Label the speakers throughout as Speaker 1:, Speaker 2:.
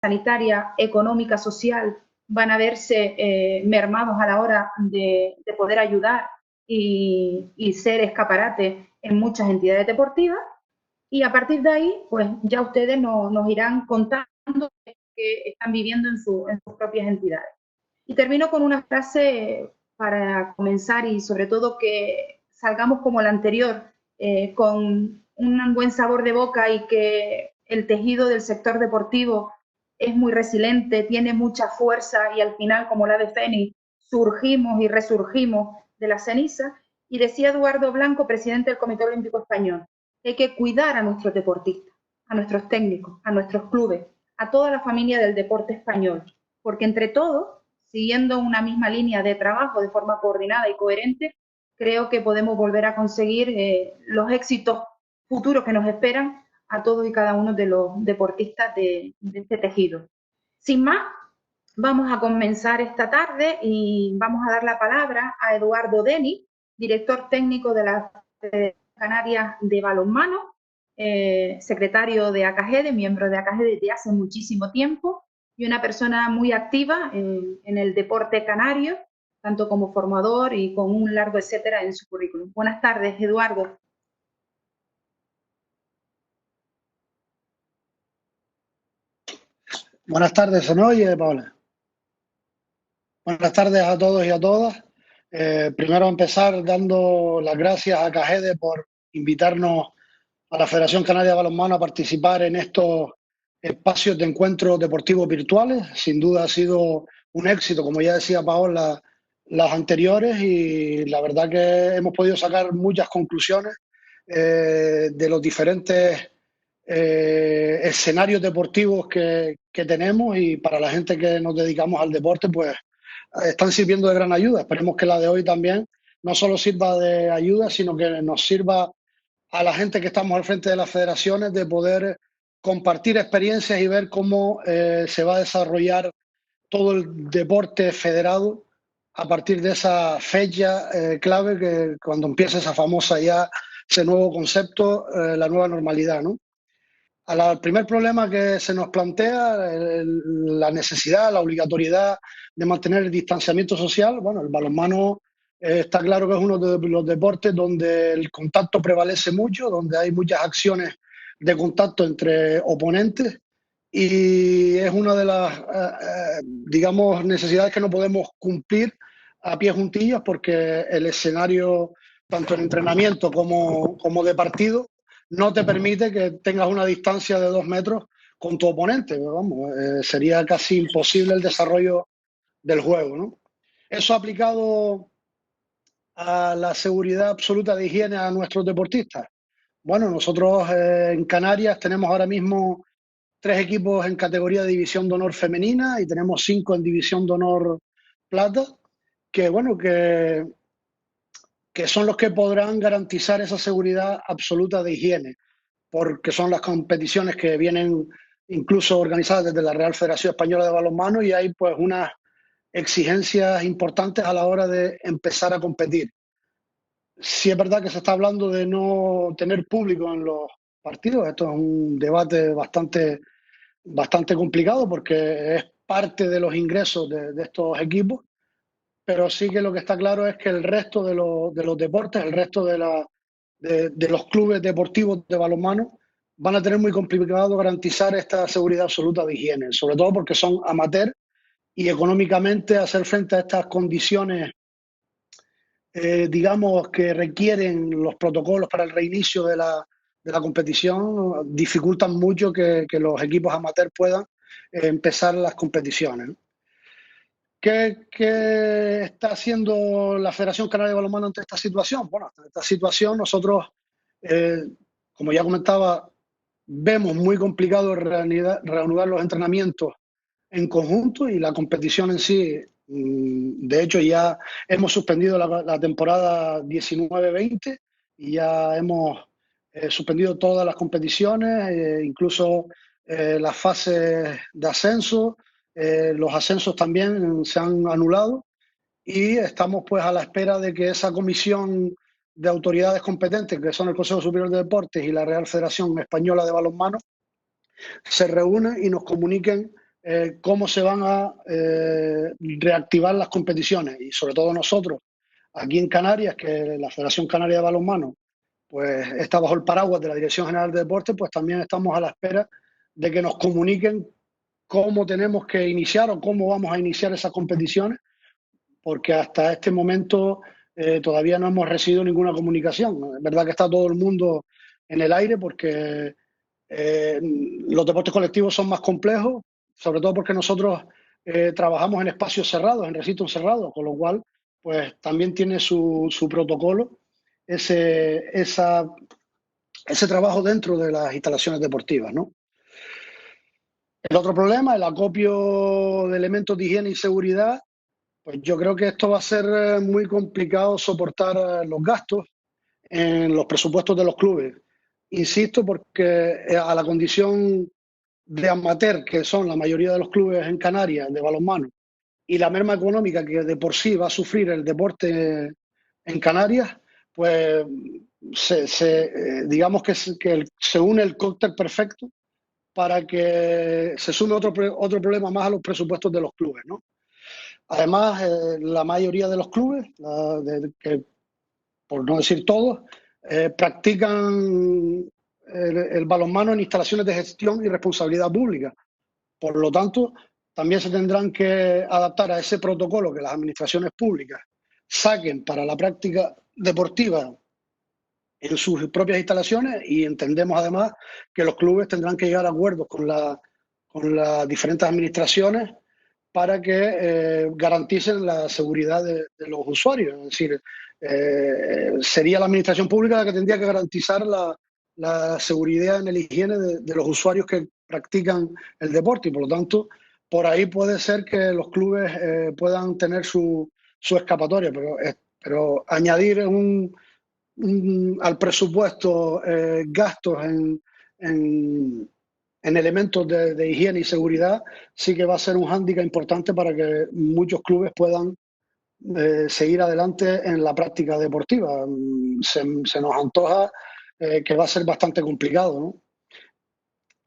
Speaker 1: sanitaria, económica, social, van a verse mermados a la hora de poder ayudar y ser escaparate en muchas entidades deportivas. Y a partir de ahí, pues ya ustedes nos irán contando que están viviendo en sus propias entidades. Y termino con una frase para comenzar y sobre todo que salgamos como la anterior, con un buen sabor de boca y que el tejido del sector deportivo es muy resiliente, tiene mucha fuerza y al final, como la de Fénix, surgimos y resurgimos de la ceniza. Y decía Eduardo Blanco, presidente del Comité Olímpico Español, que hay que cuidar a nuestros deportistas, a nuestros técnicos, a nuestros clubes, a toda la familia del deporte español, porque entre todos, siguiendo una misma línea de trabajo de forma coordinada y coherente, creo que podemos volver a conseguir los éxitos futuros que nos esperan a todos y cada uno de los deportistas de este tejido. Sin más, vamos a comenzar esta tarde y vamos a dar la palabra a Eduardo Denis, director técnico de la Federación Canaria de Balonmano, secretario de ACAGEDE, miembro de ACAGEDE desde hace muchísimo tiempo y una persona muy activa en el deporte canario, tanto como formador y con un largo etcétera en su currículum. Buenas tardes, Eduardo.
Speaker 2: Buenas tardes, ¿se me oye, Paula? Buenas tardes a todos y a todas. Primero empezar dando las gracias a CAGEDE por invitarnos a la Federación Canaria de Balonmano a participar en estos espacios de encuentros deportivos virtuales. Sin duda ha sido un éxito, como ya decía Paola, las anteriores, y la verdad que hemos podido sacar muchas conclusiones de los diferentes escenarios deportivos que tenemos, y para la gente que nos dedicamos al deporte, pues están sirviendo de gran ayuda. Esperemos que la de hoy también no solo sirva de ayuda, sino que nos sirva a la gente que estamos al frente de las federaciones de poder compartir experiencias y ver cómo se va a desarrollar todo el deporte federado a partir de esa fecha clave, que cuando empiece esa famosa ya, ese nuevo concepto, la nueva normalidad, ¿no? Al primer problema que se nos plantea, la necesidad, la obligatoriedad de mantener el distanciamiento social. Bueno, el balonmano está claro que es uno de los deportes donde el contacto prevalece mucho, donde hay muchas acciones de contacto entre oponentes, y es una de las, digamos, necesidades que no podemos cumplir a pie juntillas, porque el escenario, tanto en entrenamiento como de partido, no te permite que tengas una distancia de 2 metros con tu oponente. Vamos, sería casi imposible el desarrollo del juego, ¿no? Eso aplicado a la seguridad absoluta de higiene a nuestros deportistas. Bueno, nosotros en Canarias tenemos ahora mismo 3 equipos en categoría de división de honor femenina y tenemos 5 en división de honor plata, que bueno, que son los que podrán garantizar esa seguridad absoluta de higiene, porque son las competiciones que vienen incluso organizadas desde la Real Federación Española de Balonmano, y hay pues unas exigencias importantes a la hora de empezar a competir. Sí es verdad que se está hablando de no tener público en los partidos. Esto es un debate bastante complicado, porque es parte de los ingresos de estos equipos, pero sí que lo que está claro es que el resto de los deportes, el resto de los clubes deportivos de balonmano, van a tener muy complicado garantizar esta seguridad absoluta de higiene, sobre todo porque son amateur, y económicamente hacer frente a estas condiciones, digamos, que requieren los protocolos para el reinicio de la competición, dificultan mucho que los equipos amateur puedan empezar las competiciones, ¿no? ¿Qué está haciendo la Federación Canaria de Balonmano ante esta situación? Bueno, ante esta situación nosotros, eh, como ya comentaba, vemos muy complicado reanudar los entrenamientos en conjunto, y la competición en sí. De hecho, ya hemos suspendido la temporada 19-20 y ya hemos suspendido todas las competiciones, incluso las fases de ascenso. Los ascensos también se han anulado, y estamos pues a la espera de que esa comisión de autoridades competentes, que son el Consejo Superior de Deportes y la Real Federación Española de Balonmano, se reúnan y nos comuniquen cómo se van a reactivar las competiciones y sobre todo nosotros aquí en Canarias, que la Federación Canaria de Balonmano pues está bajo el paraguas de la Dirección General de Deportes, pues también estamos a la espera de que nos comuniquen cómo tenemos que iniciar o cómo vamos a iniciar esas competiciones, porque hasta este momento todavía no hemos recibido ninguna comunicación. Es verdad que está todo el mundo en el aire porque los deportes colectivos son más complejos, sobre todo porque nosotros trabajamos en espacios cerrados, en recintos cerrados, con lo cual pues también tiene su protocolo ese trabajo dentro de las instalaciones deportivas, ¿no? El otro problema, el acopio de elementos de higiene y seguridad, pues yo creo que esto va a ser muy complicado soportar los gastos en los presupuestos de los clubes. Insisto, porque a la condición de amateur, que son la mayoría de los clubes en Canarias de balonmano, y la merma económica que de por sí va a sufrir el deporte en Canarias, pues digamos que se une el cóctel perfecto para que se sume otro problema más a los presupuestos de los clubes, ¿no? Además, la mayoría de los clubes, que, por no decir todos, practican el balonmano en instalaciones de gestión y responsabilidad pública. Por lo tanto, también se tendrán que adaptar a ese protocolo que las administraciones públicas saquen para la práctica deportiva en sus propias instalaciones, y entendemos además que los clubes tendrán que llegar a acuerdos con las diferentes administraciones para que garanticen la seguridad de los usuarios. Es decir, sería la administración pública la que tendría que garantizar la seguridad en la higiene de los usuarios que practican el deporte, y por lo tanto, por ahí puede ser que los clubes puedan tener su escapatoria, pero añadir al presupuesto gastos en elementos de higiene y seguridad sí que va a ser un hándicap importante para que muchos clubes puedan seguir adelante en la práctica deportiva. Se nos antoja que va a ser bastante complicado, ¿no?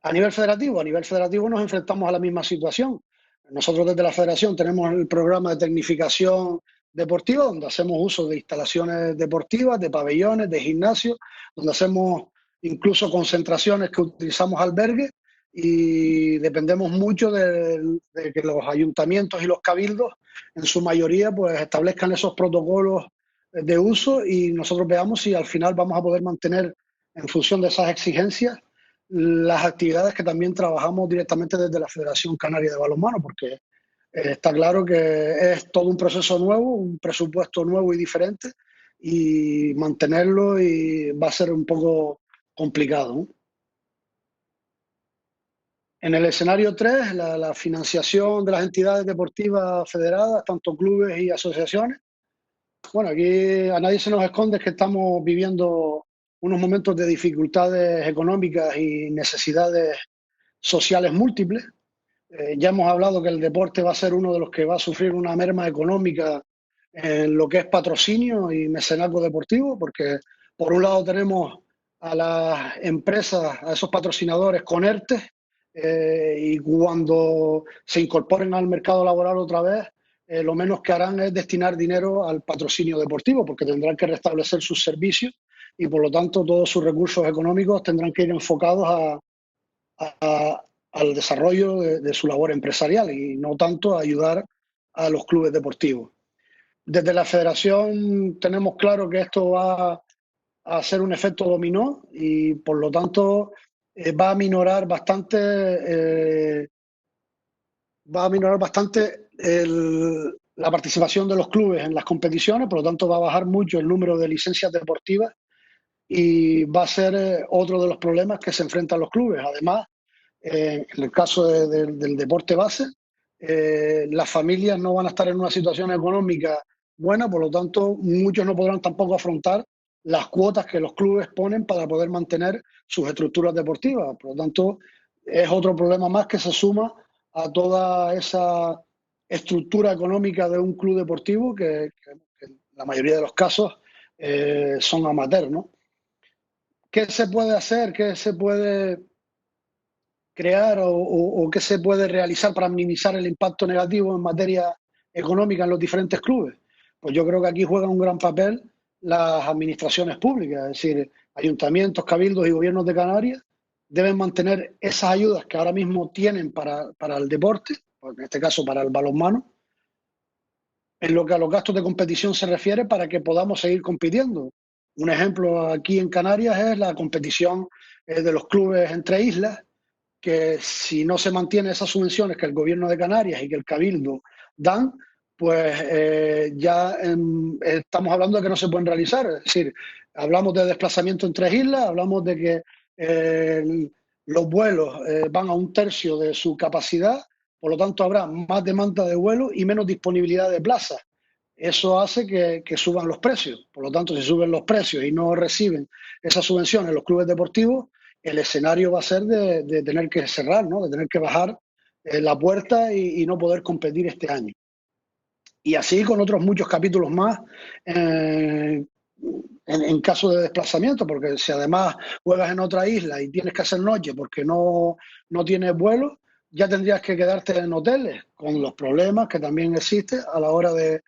Speaker 2: A nivel federativo nos enfrentamos a la misma situación. Nosotros desde la federación tenemos el programa de tecnificación deportiva, donde hacemos uso de instalaciones deportivas, de pabellones, de gimnasios, donde hacemos incluso concentraciones que utilizamos albergues, y dependemos mucho de que los ayuntamientos y los cabildos, en su mayoría, pues establezcan esos protocolos de uso, y nosotros veamos si al final vamos a poder mantener, en función de esas exigencias, las actividades que también trabajamos directamente desde la Federación Canaria de Balonmano, porque está claro que es todo un proceso nuevo, un presupuesto nuevo y diferente, y mantenerlo va a ser un poco complicado, ¿no? En el escenario 3, la financiación de las entidades deportivas federadas, tanto clubes y asociaciones. Bueno, aquí a nadie se nos esconde que estamos viviendo unos momentos de dificultades económicas y necesidades sociales múltiples. Ya hemos hablado que el deporte va a ser uno de los que va a sufrir una merma económica en lo que es patrocinio y mecenazgo deportivo, porque por un lado tenemos a las empresas, a esos patrocinadores con ERTE, y cuando se incorporen al mercado laboral otra vez, lo menos que harán es destinar dinero al patrocinio deportivo, porque tendrán que restablecer sus servicios, y por lo tanto todos sus recursos económicos tendrán que ir enfocados al desarrollo de su labor empresarial, y no tanto a ayudar a los clubes deportivos. Desde la federación tenemos claro que esto va a ser un efecto dominó, y por lo tanto va a minorar bastante la participación de los clubes en las competiciones. Por lo tanto va a bajar mucho el número de licencias deportivas, y va a ser otro de los problemas que se enfrentan los clubes. Además, en el caso del deporte base, las familias no van a estar en una situación económica buena, por lo tanto, muchos no podrán tampoco afrontar las cuotas que los clubes ponen para poder mantener sus estructuras deportivas. Por lo tanto, es otro problema más que se suma a toda esa estructura económica de un club deportivo que en la mayoría de los casos son amateurs, ¿no? ¿Qué se puede hacer? ¿Qué se puede crear o qué se puede realizar para minimizar el impacto negativo en materia económica en los diferentes clubes? Pues yo creo que aquí juegan un gran papel las administraciones públicas, es decir, ayuntamientos, cabildos y gobiernos de Canarias deben mantener esas ayudas que ahora mismo tienen para el deporte, en este caso para el balonmano, en lo que a los gastos de competición se refiere para que podamos seguir compitiendo. Un ejemplo aquí en Canarias es la competición de los clubes entre islas, que si no se mantienen esas subvenciones que el gobierno de Canarias y que el Cabildo dan, pues estamos hablando de que no se pueden realizar. Es decir, hablamos de desplazamiento entre islas, hablamos de que los vuelos van a un tercio de su capacidad, por lo tanto habrá más demanda de vuelos y menos disponibilidad de plazas. Eso hace que suban los precios. Por lo tanto, si suben los precios y no reciben esas subvenciones los clubes deportivos, el escenario va a ser de tener que cerrar, ¿no? De tener que bajar la puerta y no poder competir este año. Y así con otros muchos capítulos más en caso de desplazamiento, porque si además juegas en otra isla y tienes que hacer noche porque no tienes vuelo, ya tendrías que quedarte en hoteles, con los problemas que también existen a la hora de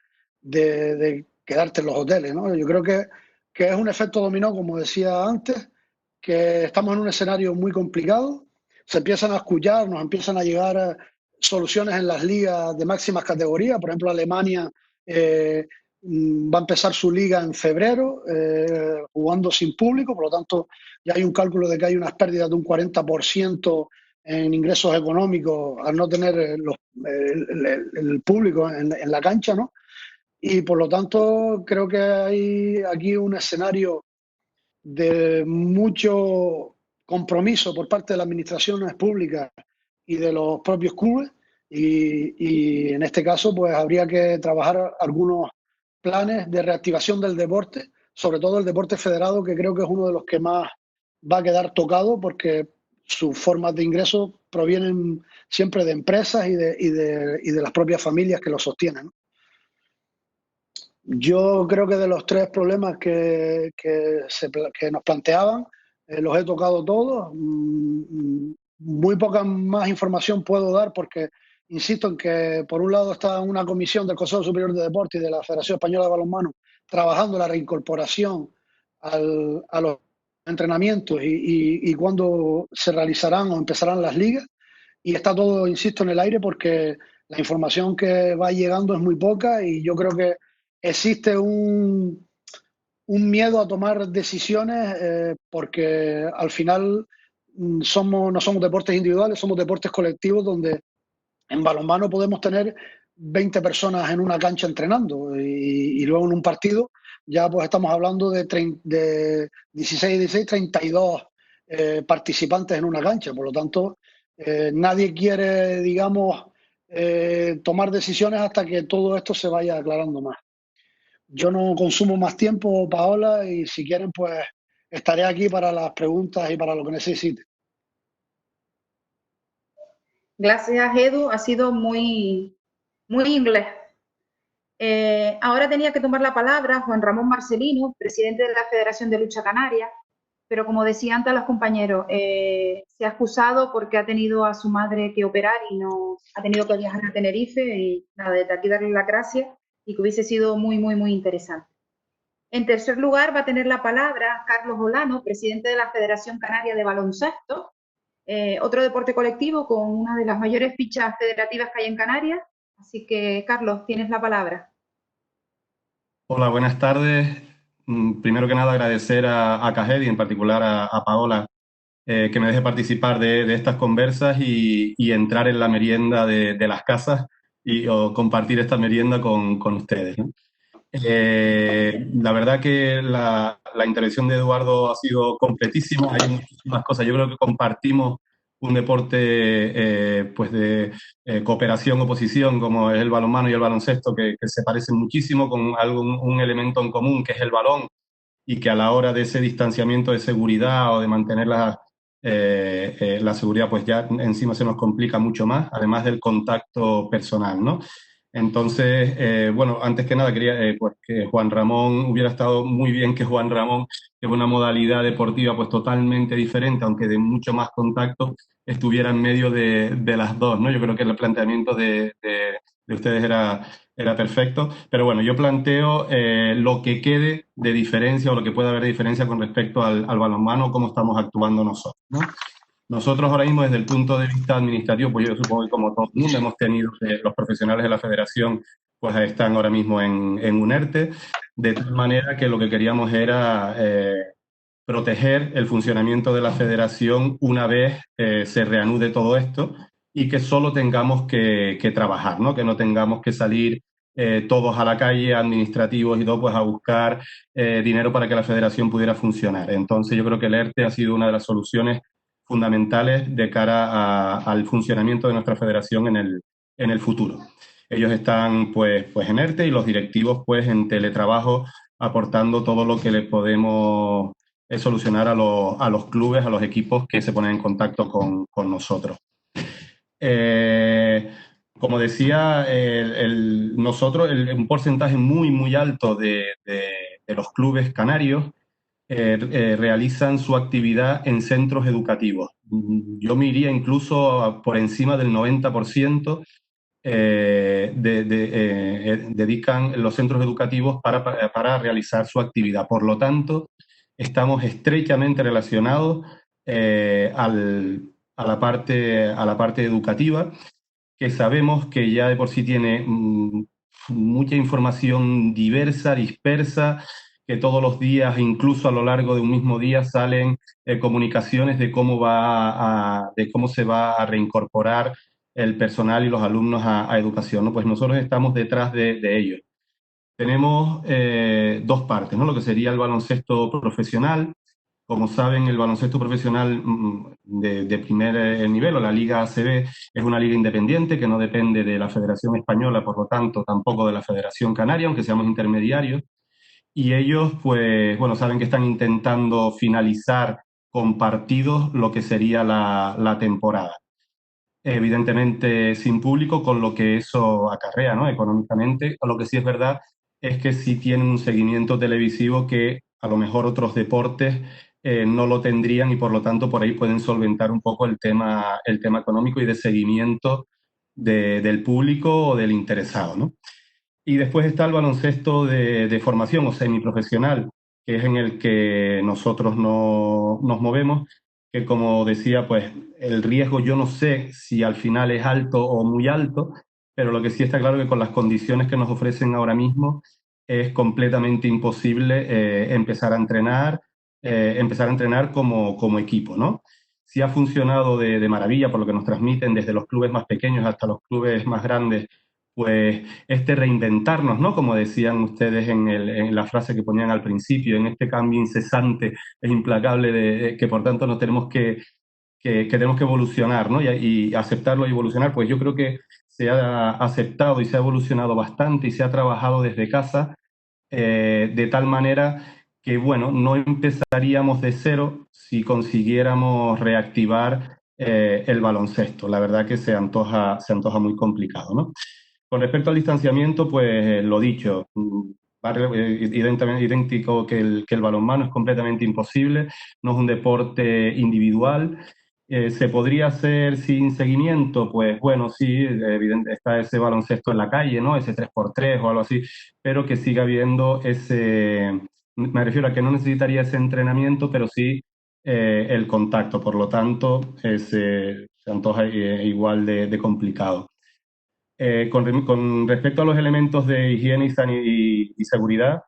Speaker 2: quedarte en los hoteles, ¿no? Yo creo que es un efecto dominó, como decía antes, que estamos en un escenario muy complicado, se empiezan a escuchar, nos empiezan a llegar soluciones en las ligas de máximas categorías, por ejemplo Alemania va a empezar su liga en febrero, jugando sin público, por lo tanto ya hay un cálculo de que hay unas pérdidas de un 40% en ingresos económicos al no tener el público en la cancha, ¿no? Y por lo tanto creo que hay aquí un escenario de mucho compromiso por parte de las administraciones públicas y de los propios clubes y en este caso pues habría que trabajar algunos planes de reactivación del deporte, sobre todo el deporte federado, que creo que es uno de los que más va a quedar tocado porque sus formas de ingresos provienen siempre de empresas y de las propias familias que lo sostienen, ¿no? Yo creo que de los tres problemas que nos planteaban, los he tocado todos. Muy poca más información puedo dar porque insisto en que por un lado está una comisión del Consejo Superior de Deportes y de la Federación Española de Balonmano trabajando la reincorporación a los entrenamientos y cuándo se realizarán o empezarán las ligas. Y está todo, insisto, en el aire porque la información que va llegando es muy poca y yo creo que existe un miedo a tomar decisiones porque al final no somos deportes individuales, somos deportes colectivos donde en balonmano podemos tener 20 personas en una cancha entrenando y luego en un partido ya pues estamos hablando de 16, 32 participantes en una cancha. Por lo tanto, nadie quiere, digamos, tomar decisiones hasta que todo esto se vaya aclarando más. Yo no consumo más tiempo, Paola, y si quieren, pues estaré aquí para las preguntas y para lo que necesiten.
Speaker 1: Gracias, Edu. Ha sido muy, muy inglés. Ahora tenía que tomar la palabra Juan Ramón Marcelino, presidente de la Federación de Lucha Canaria, pero como decía antes a los compañeros, se ha excusado porque ha tenido a su madre que operar y no ha tenido que viajar a Tenerife y nada, desde aquí darle las gracias y que hubiese sido muy, muy, muy interesante. En tercer lugar va a tener la palabra Carlos Olano, presidente de la Federación Canaria de Baloncesto, otro deporte colectivo con una de las mayores fichas federativas que hay en Canarias. Así que, Carlos, tienes la palabra.
Speaker 3: Hola, buenas tardes. Primero que nada agradecer a Cajed y en particular a Paola que me deje participar de estas conversas y entrar en la merienda de las casas o compartir esta merienda con ustedes, ¿no? La verdad que la intervención de Eduardo ha sido completísima, hay muchísimas cosas. Yo creo que compartimos un deporte pues de cooperación, oposición, como es el balonmano y el baloncesto, que se parecen muchísimo con un elemento en común, que es el balón, y que a la hora de ese distanciamiento de seguridad o de mantener la seguridad, pues ya encima se nos complica mucho más, además del contacto personal, ¿no? Entonces, bueno, antes que nada quería pues que Juan Ramón, hubiera estado muy bien que Juan Ramón, que es una modalidad deportiva pues totalmente diferente, aunque de mucho más contacto, estuviera en medio de las dos, ¿no? Yo creo que el planteamiento de ustedes era perfecto, pero bueno, yo planteo lo que quede de diferencia o lo que pueda haber de diferencia con respecto al balonmano, cómo estamos actuando nosotros, ¿no? Nosotros ahora mismo desde el punto de vista administrativo, pues yo supongo que como todo el mundo hemos tenido, los profesionales de la federación pues están ahora mismo en un ERTE, de tal manera que lo que queríamos era proteger el funcionamiento de la federación una vez se reanude todo esto y que solo tengamos que trabajar, ¿no? Que no tengamos que salir todos a la calle, administrativos y todo, pues a buscar dinero para que la federación pudiera funcionar. Entonces yo creo que el ERTE ha sido una de las soluciones fundamentales de cara al funcionamiento de nuestra federación en el futuro. Ellos están pues en ERTE y los directivos pues en teletrabajo aportando todo lo que les podemos solucionar a los clubes, a los equipos que se ponen en contacto con nosotros. Como decía, nosotros, un porcentaje muy, muy alto de los clubes canarios realizan su actividad en centros educativos. Yo me iría incluso por encima del 90% dedican los centros educativos para realizar su actividad. Por lo tanto, estamos estrechamente relacionados a la parte educativa, que sabemos que ya de por sí tiene mucha información diversa, dispersa, que todos los días, incluso a lo largo de un mismo día, salen comunicaciones de de cómo se va a reincorporar el personal y los alumnos a educación, ¿no? Pues nosotros estamos detrás de ellos. Tenemos dos partes, ¿no? Lo que sería el baloncesto profesional. Como saben, el baloncesto profesional de primer nivel, o la Liga ACB, es una liga independiente que no depende de la Federación Española, por lo tanto, tampoco de la Federación Canaria, aunque seamos intermediarios. Y ellos, pues, bueno, saben que están intentando finalizar con partidos lo que sería la temporada. Evidentemente sin público, con lo que eso acarrea, ¿no? Económicamente. Lo que sí es verdad es que sí tienen un seguimiento televisivo que a lo mejor otros deportes no lo tendrían y por lo tanto por ahí pueden solventar un poco el tema económico y de seguimiento del público o del interesado, ¿no? Y después está el baloncesto de formación o semiprofesional, que es en el que nosotros no, nos movemos, que como decía, pues el riesgo yo no sé si al final es alto o muy alto, pero lo que sí está claro es que con las condiciones que nos ofrecen ahora mismo es completamente imposible empezar a entrenar como equipo, ¿no? Sí ha funcionado de maravilla por lo que nos transmiten desde los clubes más pequeños hasta los clubes más grandes, pues este reinventarnos, ¿no? Como decían ustedes en la frase que ponían al principio, en este cambio incesante e implacable que por tanto nos tenemos que tenemos que evolucionar, ¿no? Y aceptarlo y evolucionar, pues yo creo que se ha aceptado y se ha evolucionado bastante y se ha trabajado desde casa de tal manera que, bueno, no empezaríamos de cero si consiguiéramos reactivar el baloncesto. La verdad que se antoja muy complicado, ¿no? Con respecto al distanciamiento, pues lo dicho, idéntico que el balonmano, es completamente imposible, no es un deporte individual. ¿Se podría hacer sin seguimiento? Pues bueno, sí, evidente, está ese baloncesto en la calle, ¿no? Ese 3x3 o algo así, pero que siga habiendo me refiero a que no necesitaría ese entrenamiento, pero sí el contacto, por lo tanto, se antoja igual de complicado. Con respecto a los elementos de higiene y seguridad,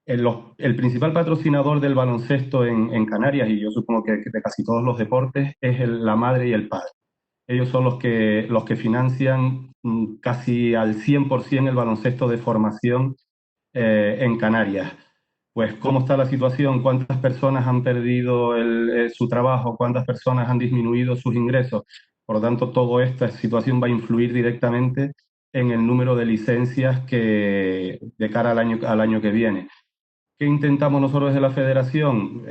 Speaker 3: el principal patrocinador del baloncesto en Canarias, y yo supongo que de casi todos los deportes, es la madre y el padre. Ellos son los que financian casi al 100% el baloncesto de formación en Canarias. Pues, ¿cómo está la situación? ¿Cuántas personas han perdido su trabajo? ¿Cuántas personas han disminuido sus ingresos? Por lo tanto, toda esta situación va a influir directamente en el número de licencias de cara al año que viene. ¿Qué intentamos nosotros desde la federación?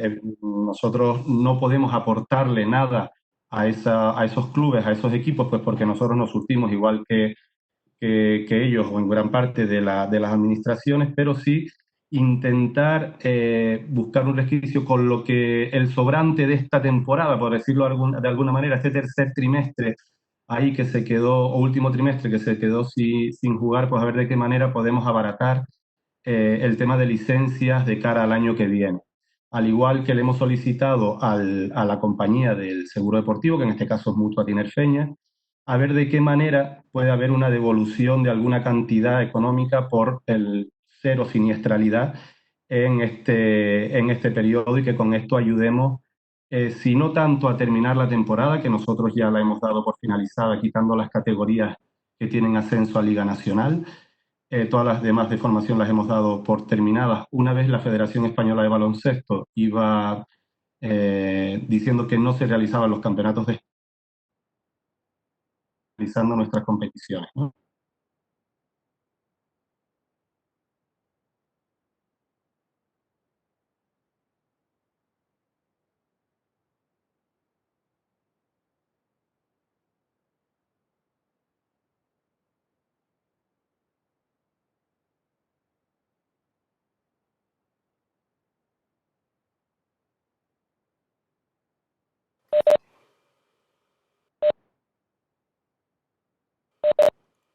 Speaker 3: Nosotros no podemos aportarle nada a esos clubes, a esos equipos, pues porque nosotros nos surtimos igual que que ellos, o en gran parte de las administraciones, pero sí intentar buscar un resquicio con lo que el sobrante de esta temporada, por decirlo de alguna manera, este tercer trimestre ahí que se quedó, o último trimestre que se quedó sin jugar, pues a ver de qué manera podemos abaratar el tema de licencias de cara al año que viene. Al igual que le hemos solicitado a la compañía del seguro deportivo, que en este caso es Mutua Tinerfeña, a ver de qué manera puede haber una devolución de alguna cantidad económica por el cero siniestralidad en este periodo, y que con esto ayudemos, si no tanto a terminar la temporada, que nosotros ya la hemos dado por finalizada, quitando las categorías que tienen ascenso a Liga Nacional. Todas las demás de formación las hemos dado por terminadas. Una vez la Federación Española de Baloncesto iba diciendo que no se realizaban los campeonatos realizando nuestras competiciones, ¿no?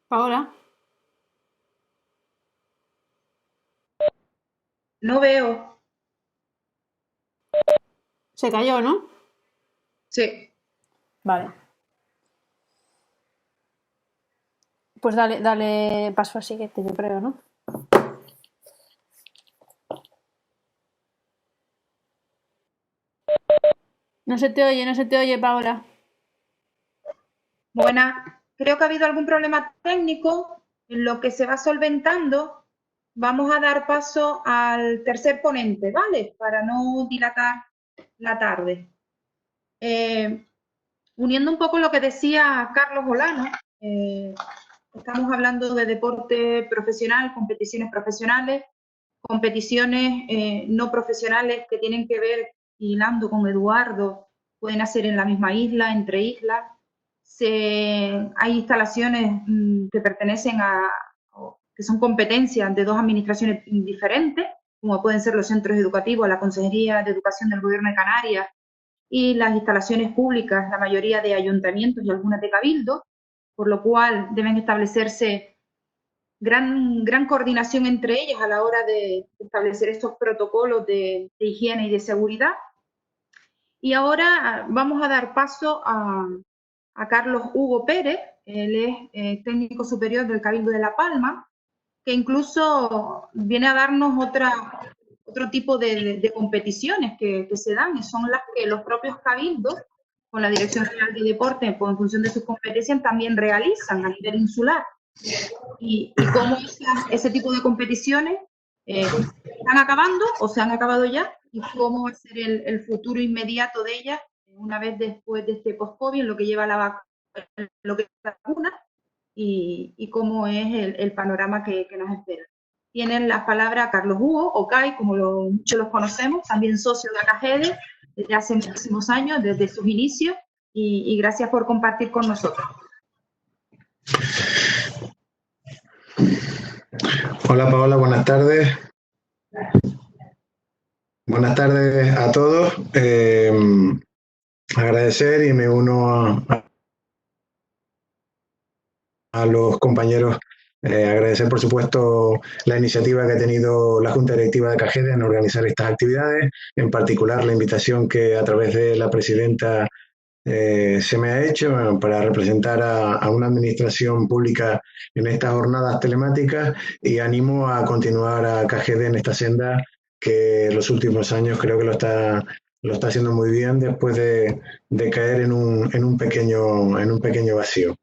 Speaker 4: Paola,
Speaker 1: No veo.
Speaker 4: se cayó, ¿no?
Speaker 1: Sí.
Speaker 4: Vale. Pues dale paso al siguiente, yo creo, ¿no? No se te oye, Paola.
Speaker 1: Buena. Creo que ha habido algún problema técnico. En lo que se va solventando, vamos a dar paso al tercer ponente, ¿vale? Para no dilatar la tarde. Uniendo un poco lo que decía Carlos Olano, estamos hablando de deporte profesional, competiciones profesionales, competiciones no profesionales que tienen que ver, hilando con Eduardo, pueden hacer en la misma isla, entre islas. Hay instalaciones que pertenecen que son competencias de dos administraciones diferentes, como pueden ser los centros educativos, la Consejería de Educación del Gobierno de Canarias y las instalaciones públicas, la mayoría de ayuntamientos y algunas de cabildo, por lo cual deben establecerse gran coordinación entre ellas a la hora de establecer estos protocolos de higiene y de seguridad. Y ahora vamos a dar paso a Carlos Hugo Pérez. Él es técnico superior del Cabildo de La Palma, que incluso viene a darnos otro tipo de competiciones que se dan, y son las que los propios cabildos, con la Dirección General de Deporte, pues en función de sus competencias, también realizan a nivel insular. Y cómo ese tipo de competiciones están acabando o se han acabado ya, y cómo va a ser el futuro inmediato de ellas una vez después de este post-COVID, lo que lleva lo que es la vacuna, y cómo es el panorama que nos espera. Tienen la palabra Carlos Hugo, o CAI, como muchos los conocemos, también socio de ACAGEDE desde hace muchísimos años, desde sus inicios, y gracias por compartir con nosotros.
Speaker 5: Hola Paola, buenas tardes. Buenas tardes a todos. Agradecer, y me uno a los compañeros, agradecer por supuesto la iniciativa que ha tenido la Junta Directiva de CAGEDE en organizar estas actividades, en particular la invitación que a través de la presidenta se me ha hecho para representar a una administración pública en estas jornadas telemáticas, y animo a continuar a CAGEDE en esta senda que en los últimos años creo que lo está haciendo muy bien, después de caer en un pequeño vacío.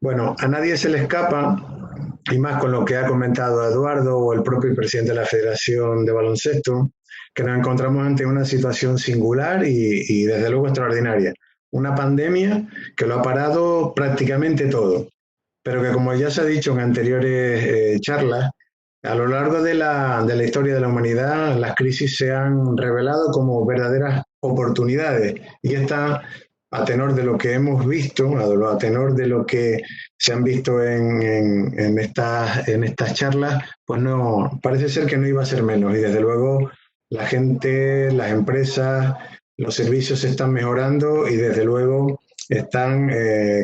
Speaker 5: Bueno, a nadie se le escapa, y más con lo que ha comentado Eduardo o el propio presidente de la Federación de Baloncesto, que nos encontramos ante una situación singular y desde luego extraordinaria. Una pandemia que lo ha parado prácticamente todo, pero que, como ya se ha dicho en anteriores charlas, a lo largo de la historia de la humanidad, las crisis se han revelado como verdaderas oportunidades, y esta a tenor de lo que hemos visto, a tenor de lo que se han visto en estas charlas, pues no, parece ser que no iba a ser menos. Y desde luego la gente, las empresas, los servicios se están mejorando y desde luego están,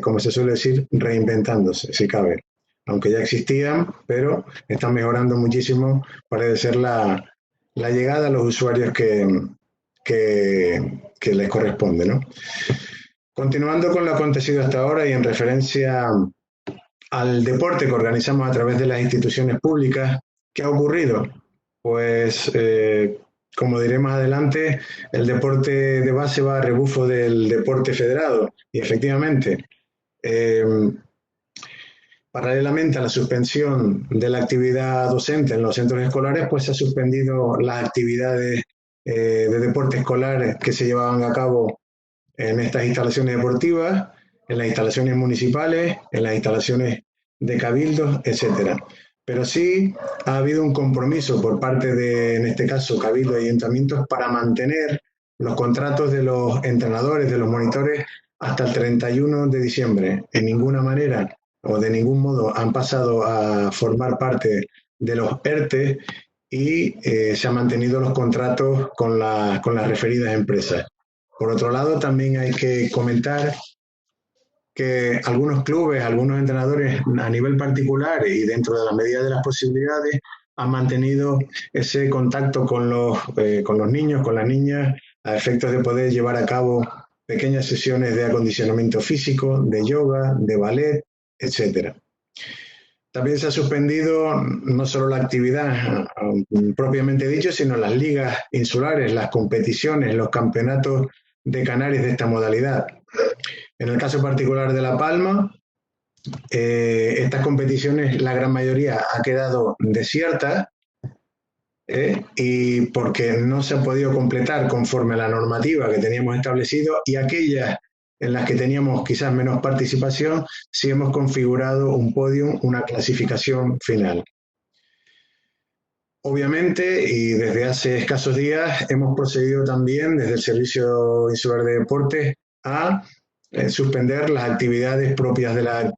Speaker 5: como se suele decir, reinventándose, si cabe. Aunque ya existían, pero están mejorando muchísimo, parece ser la llegada a los usuarios que les corresponde, ¿no? Continuando con lo acontecido hasta ahora y en referencia al deporte que organizamos a través de las instituciones públicas, ¿qué ha ocurrido? Pues, como diré más adelante, el deporte de base va a rebufo del deporte federado y efectivamente, paralelamente a la suspensión de la actividad docente en los centros escolares, pues se ha suspendido las actividades de deporte escolar que se llevaban a cabo en estas instalaciones deportivas, en las instalaciones municipales, en las instalaciones de cabildos, etcétera. Pero sí ha habido un compromiso por parte de, en este caso, cabildos y ayuntamientos para mantener los contratos de los entrenadores, de los monitores, hasta el 31 de diciembre. En ninguna manera o de ningún modo han pasado a formar parte de los ERTE y se han mantenido los contratos con las referidas empresas. Por otro lado, también hay que comentar que algunos clubes, algunos entrenadores a nivel particular y dentro de la medida de las posibilidades han mantenido ese contacto con los niños, con las niñas, a efectos de poder llevar a cabo pequeñas sesiones de acondicionamiento físico, de yoga, de ballet, etc. También se ha suspendido no solo la actividad propiamente dicho, sino las ligas insulares, las competiciones, los campeonatos de Canarias de esta modalidad. En el caso particular de La Palma, estas competiciones, la gran mayoría ha quedado desierta y porque no se ha podido completar conforme a la normativa que teníamos establecido, y aquellas en las que teníamos quizás menos participación, sí hemos configurado un podium, una clasificación final. Obviamente, y desde hace escasos días, hemos procedido también desde el Servicio Insular de Deportes a suspender las actividades propias de la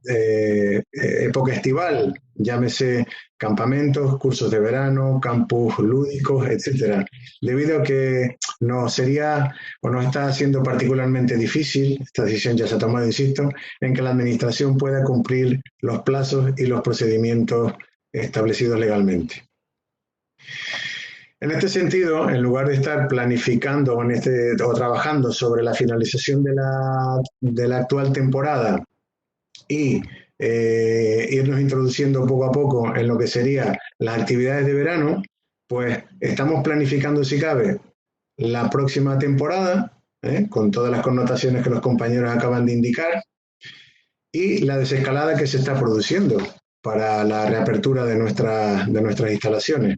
Speaker 5: época estival, llámese campamentos, cursos de verano, campus lúdicos, etcétera, debido a que nos sería o nos está haciendo particularmente difícil, esta decisión ya se ha tomado, insisto, en que la Administración pueda cumplir los plazos y los procedimientos establecidos legalmente. En este sentido, en lugar de estar planificando o trabajando sobre la finalización de la actual temporada y irnos introduciendo poco a poco en lo que serían las actividades de verano, pues estamos planificando, si cabe, la próxima temporada, con todas las connotaciones que los compañeros acaban de indicar, y la desescalada que se está produciendo para la reapertura de nuestras instalaciones.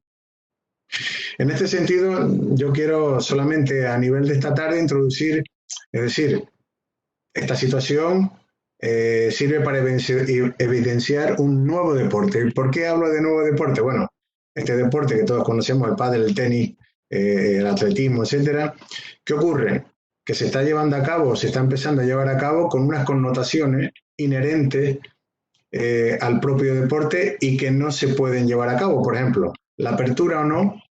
Speaker 5: En este sentido, yo quiero solamente a nivel de esta tarde introducir, es decir, esta situación sirve para evidenciar un nuevo deporte. ¿Por qué hablo de nuevo deporte? Bueno, este deporte que todos conocemos, el pádel, el tenis, el atletismo, etcétera, ¿qué ocurre? Que se está llevando a cabo, se está empezando a llevar a cabo con unas connotaciones inherentes al propio deporte y que no se pueden llevar a cabo. Por ejemplo, la apertura o no,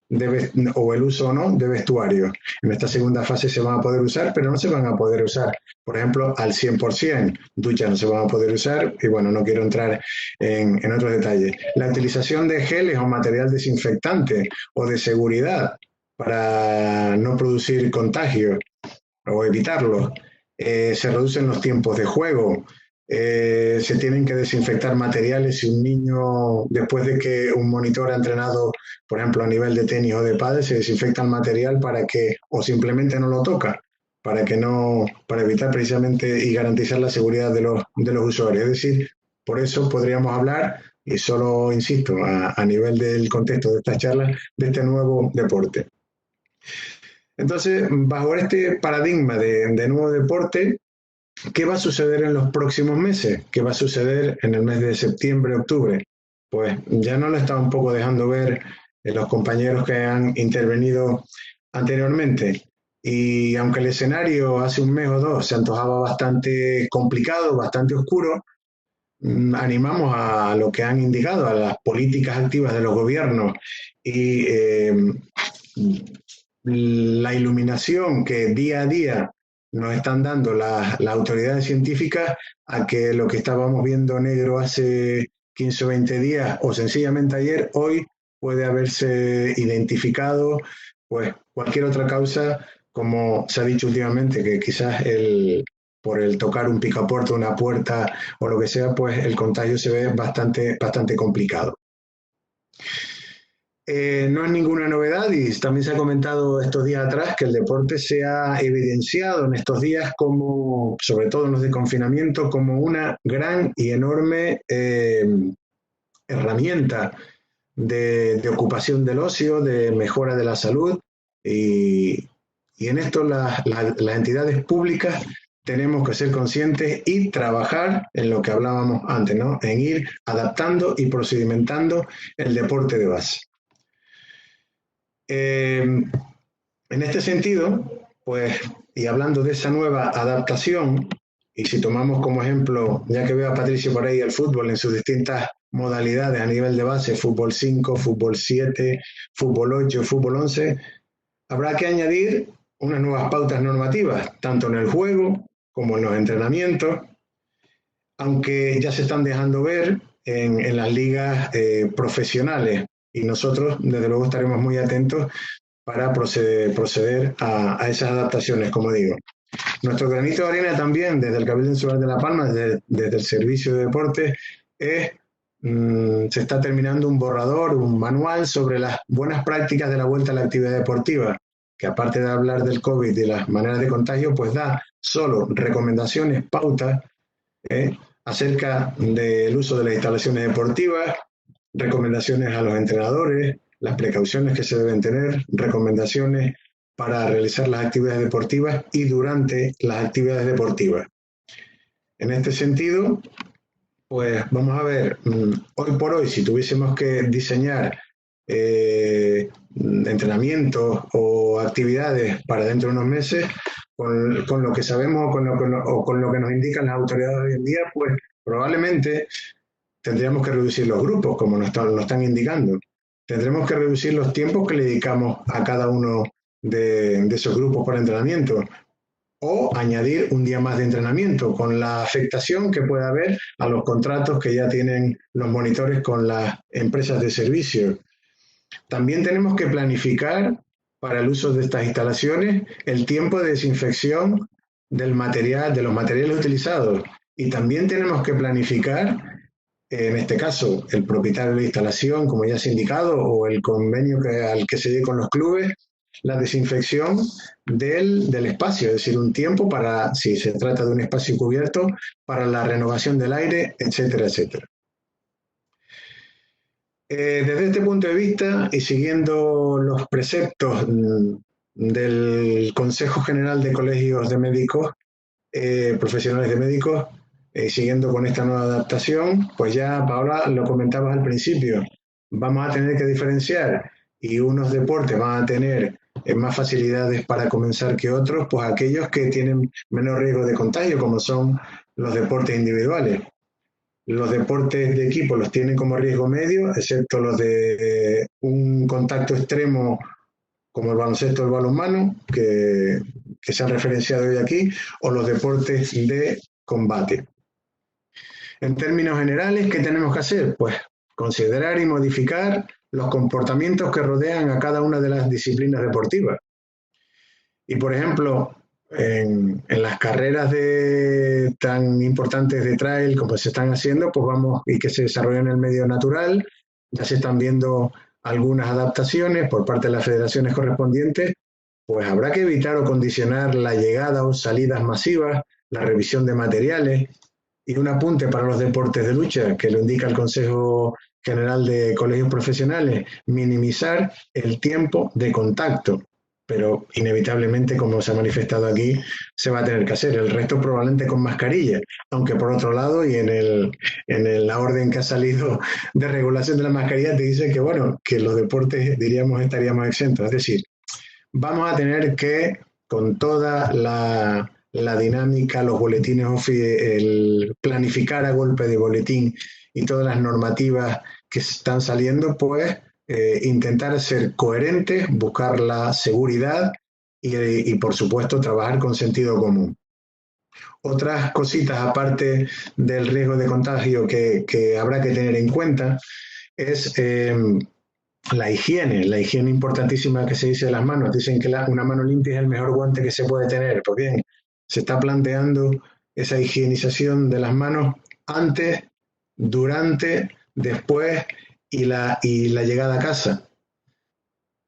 Speaker 5: o el uso o no de vestuarios. En esta segunda fase se van a poder usar, pero no se van a poder usar, por ejemplo, al 100%. Duchas no se van a poder usar y bueno, no quiero entrar en otros detalles. La utilización de geles o material desinfectante o de seguridad para no producir contagios o evitarlos. Se reducen los tiempos de juego. Se tienen que desinfectar materiales si un niño, después de que un monitor ha entrenado, por ejemplo, a nivel de tenis o de pádel, se desinfecta el material para que, o simplemente no lo toca, para evitar precisamente y garantizar la seguridad de los usuarios. Es decir, por eso podríamos hablar, y solo insisto, a nivel del contexto de estas charlas, de este nuevo deporte. Entonces, bajo este paradigma de nuevo deporte, ¿qué va a suceder en los próximos meses? ¿Qué va a suceder en el mes de septiembre, octubre? Pues ya nos lo está un poco dejando ver los compañeros que han intervenido anteriormente. Y aunque el escenario hace un mes o dos se antojaba bastante complicado, bastante oscuro, animamos a lo que han indicado, a las políticas activas de los gobiernos y la iluminación que día a día nos están dando las autoridades científicas, a que lo que estábamos viendo negro hace 15 o 20 días o sencillamente ayer, hoy puede haberse identificado pues cualquier otra causa, como se ha dicho últimamente, que quizás por el tocar un picaporte, una puerta o lo que sea, pues el contagio se ve bastante complicado. No es ninguna novedad, y también se ha comentado estos días atrás, que el deporte se ha evidenciado en estos días como, sobre todo en los de confinamiento, como una gran y enorme herramienta de ocupación del ocio, de mejora de la salud, y en esto las entidades públicas tenemos que ser conscientes y trabajar en lo que hablábamos antes, ¿no? En ir adaptando y procedimentando el deporte de base. En este sentido, pues, y hablando de esa nueva adaptación, y si tomamos como ejemplo, ya que veo a Patricio por ahí, el fútbol en sus distintas modalidades a nivel de base, fútbol 5, fútbol 7, fútbol 8, fútbol 11, habrá que añadir unas nuevas pautas normativas, tanto en el juego como en los entrenamientos, aunque ya se están dejando ver en las ligas profesionales. Y nosotros, desde luego, estaremos muy atentos para proceder a esas adaptaciones, como digo. Nuestro granito de arena también, desde el Cabildo Insular de La Palma, desde el Servicio de Deportes, se está terminando un borrador, un manual sobre las buenas prácticas de la vuelta a la actividad deportiva, que aparte de hablar del COVID y las maneras de contagio, pues da solo recomendaciones, pautas, acerca del uso de las instalaciones deportivas, recomendaciones a los entrenadores, las precauciones que se deben tener, recomendaciones para realizar las actividades deportivas y durante las actividades deportivas. En este sentido, pues vamos a ver, hoy por hoy, si tuviésemos que diseñar entrenamientos o actividades para dentro de unos meses, con lo que sabemos o con lo que nos indican las autoridades hoy en día, pues probablemente tendríamos que reducir los grupos, como nos están indicando. Tendremos que reducir los tiempos que le dedicamos a cada uno de esos grupos por entrenamiento, o añadir un día más de entrenamiento, con la afectación que pueda haber a los contratos que ya tienen los monitores con las empresas de servicio. También tenemos que planificar para el uso de estas instalaciones el tiempo de desinfección del material, de los materiales utilizados, y también tenemos que planificar, en este caso, el propietario de la instalación, como ya se ha indicado, o el convenio al que se llegue con los clubes, la desinfección del espacio, es decir, un tiempo para, si se trata de un espacio cubierto, para la renovación del aire, etcétera, etcétera. Desde este punto de vista, y siguiendo los preceptos del Consejo General de Colegios de Médicos, profesionales de médicos, siguiendo con esta nueva adaptación, pues ya, Paola, lo comentabas al principio, vamos a tener que diferenciar, y unos deportes van a tener más facilidades para comenzar que otros, pues aquellos que tienen menor riesgo de contagio, como son los deportes individuales. Los deportes de equipo los tienen como riesgo medio, excepto los de un contacto extremo, como el baloncesto o el balonmano, que se han referenciado hoy aquí, o los deportes de combate. En términos generales, ¿qué tenemos que hacer? Pues considerar y modificar los comportamientos que rodean a cada una de las disciplinas deportivas. Y, por ejemplo, en las carreras tan importantes de trail como se están haciendo, pues y que se desarrollan en el medio natural, ya se están viendo algunas adaptaciones por parte de las federaciones correspondientes, pues habrá que evitar o condicionar la llegada o salidas masivas, la revisión de materiales. Y un apunte para los deportes de lucha, que lo indica el Consejo General de Colegios Profesionales: minimizar el tiempo de contacto. Pero inevitablemente, como se ha manifestado aquí, se va a tener que hacer. El resto probablemente con mascarilla, aunque por otro lado, y en la orden que ha salido de regulación de la mascarilla, te dice que, bueno, que los deportes, diríamos, estaríamos exentos. Es decir, vamos a tener que con toda la dinámica, los boletines, el planificar a golpe de boletín y todas las normativas que están saliendo, pues intentar ser coherentes, buscar la seguridad y por supuesto trabajar con sentido común. Otras cositas aparte del riesgo de contagio que habrá que tener en cuenta es la higiene importantísima que se dice de las manos. Dicen que una mano limpia es el mejor guante que se puede tener. Pues bien, se está planteando esa higienización de las manos antes, durante, después y la llegada a casa.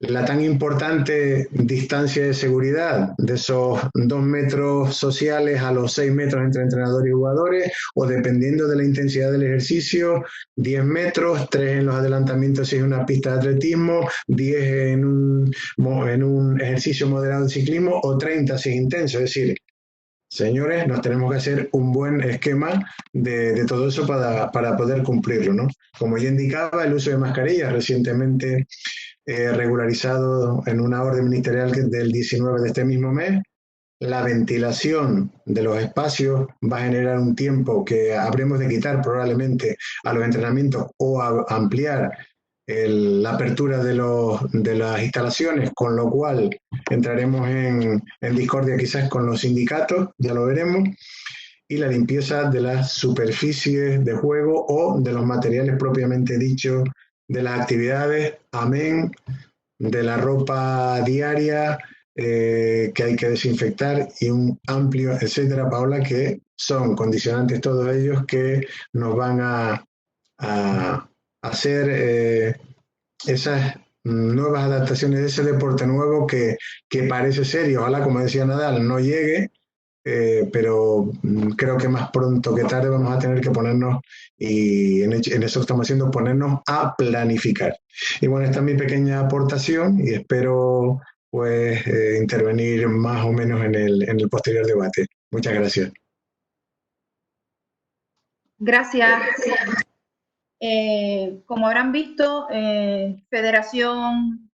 Speaker 5: La tan importante distancia de seguridad de esos 2 metros sociales a los 6 metros entre entrenadores y jugadores, o dependiendo de la intensidad del ejercicio, 10 metros, 3 en los adelantamientos si es una pista de atletismo, 10 en un ejercicio moderado de ciclismo o 30 si es intenso. Es decir, señores, nos tenemos que hacer un buen esquema de todo eso para poder cumplirlo, ¿no? Como ya indicaba, el uso de mascarillas recientemente regularizado en una orden ministerial del 19 de este mismo mes. La ventilación de los espacios va a generar un tiempo que habremos de quitar probablemente a los entrenamientos o a ampliar la apertura de las instalaciones, con lo cual entraremos en discordia quizás con los sindicatos, ya lo veremos, y la limpieza de las superficies de juego o de los materiales propiamente dichos de las actividades, amén de la ropa diaria que hay que desinfectar y un amplio, etcétera, Paola, que son condicionantes todos ellos que nos van a hacer esas nuevas adaptaciones de ese deporte nuevo que parece ser, y ojalá, como decía Nadal, no llegue, pero creo que más pronto que tarde vamos a tener que ponernos, y en eso estamos haciendo, ponernos a planificar. Y bueno, esta es mi pequeña aportación y espero pues intervenir más o menos en el posterior debate. Muchas gracias.
Speaker 1: Gracias. Como habrán visto, Federación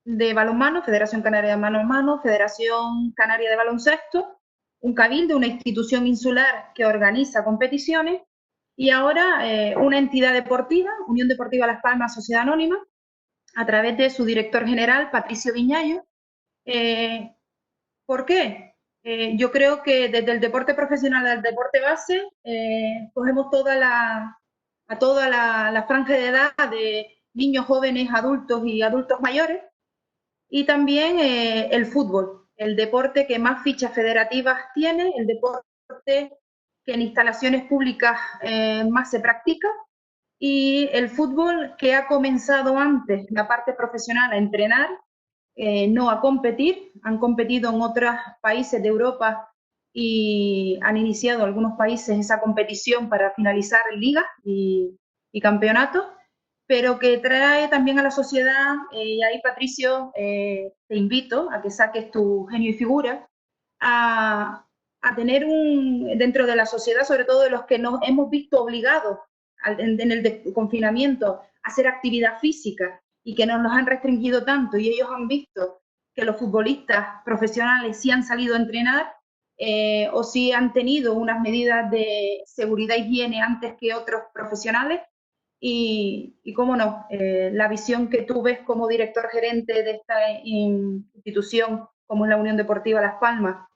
Speaker 1: de Balonmano, Federación Canaria de Balonmano, Federación Canaria de Baloncesto, un cabildo, una institución insular que organiza competiciones, y ahora una entidad deportiva, Unión Deportiva Las Palmas Sociedad Anónima, a través de su director general, Patricio Viñayo. ¿Por qué? Yo creo que desde el deporte profesional al deporte base, cogemos a toda la franja de edad de niños, jóvenes, adultos y adultos mayores, y también el fútbol, el deporte que más fichas federativas tiene, el deporte que en instalaciones públicas más se practica, y el fútbol que ha comenzado antes la parte profesional a entrenar, no a competir. Han competido en otros países de Europa y han iniciado algunos países esa competición para finalizar ligas y campeonatos, pero que trae también a la sociedad, y ahí, Patricio, te invito a que saques tu genio y figura, a tener dentro de la sociedad, sobre todo de los que nos hemos visto obligados en el confinamiento a hacer actividad física y que nos los han restringido tanto, y ellos han visto que los futbolistas profesionales sí han salido a entrenar, o sí han tenido unas medidas de seguridad e higiene antes que otros profesionales. Y cómo no, la visión que tú ves como director gerente de esta institución como es la Unión Deportiva Las Palmas,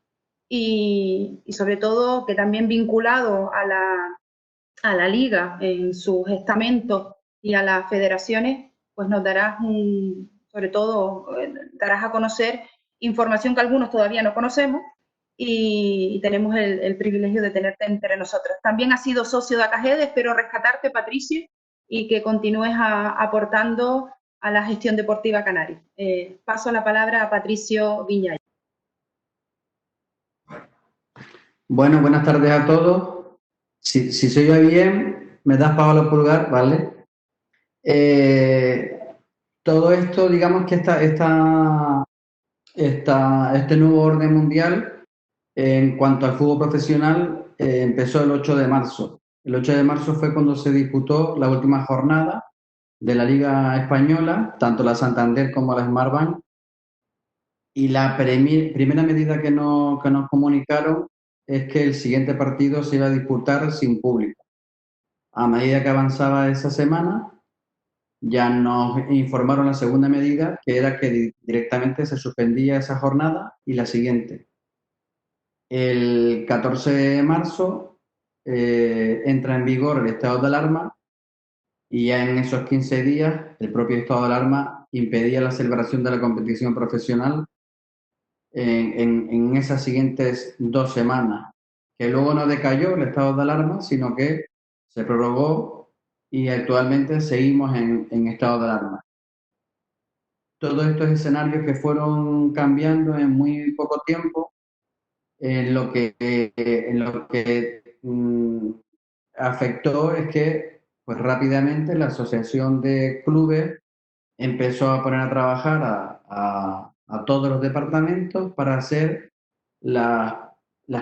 Speaker 1: y sobre todo que también vinculado a la liga en sus estamentos y a las federaciones, pues nos darás sobre todo darás a conocer información que algunos todavía no conocemos, y tenemos el privilegio de tenerte entre nosotros. También has sido socio de ACAGED, espero rescatarte, Patricio, y que continúes aportando a la gestión deportiva canaria. Paso la palabra a Patricio Viñayo.
Speaker 6: Bueno, buenas tardes a todos. Si se oye bien, me das Paola pulgar, ¿vale? Todo esto, digamos que este nuevo orden mundial en cuanto al fútbol profesional empezó el 8 de marzo. El 8 de marzo fue cuando se disputó la última jornada de la Liga Española, tanto la Santander como la Smartbank, Y la primera medida que nos comunicaron es que el siguiente partido se iba a disputar sin público. A medida que avanzaba esa semana, ya nos informaron la segunda medida, que era que directamente se suspendía esa jornada y la siguiente. El 14 de marzo entra en vigor el estado de alarma y ya en esos 15 días el propio estado de alarma impedía la celebración de la competición profesional en esas siguientes 2 semanas, que luego no decayó el estado de alarma, sino que se prorrogó y actualmente seguimos en estado de alarma. Todos estos escenarios que fueron cambiando en muy poco tiempo, en lo que afectó es que pues rápidamente la Asociación de Clubes empezó a poner a trabajar a todos los departamentos para hacer las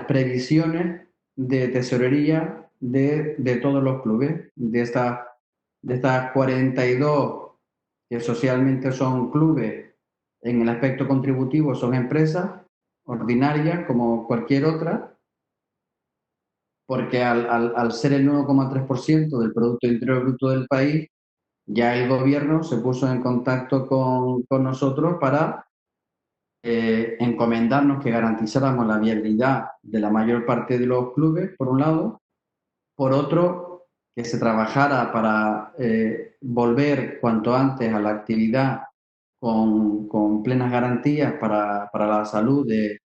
Speaker 6: previsiones de tesorería de todos los clubes, de estas 42 que socialmente son clubes, en el aspecto contributivo son empresas ordinarias como cualquier otra, porque al ser el 9,3% del Producto Interior Bruto del país, ya el gobierno se puso en contacto con nosotros para encomendarnos que garantizáramos la viabilidad de la mayor parte de los clubes, por un lado. Por otro, que se trabajara para volver cuanto antes a la actividad con plenas garantías para la salud de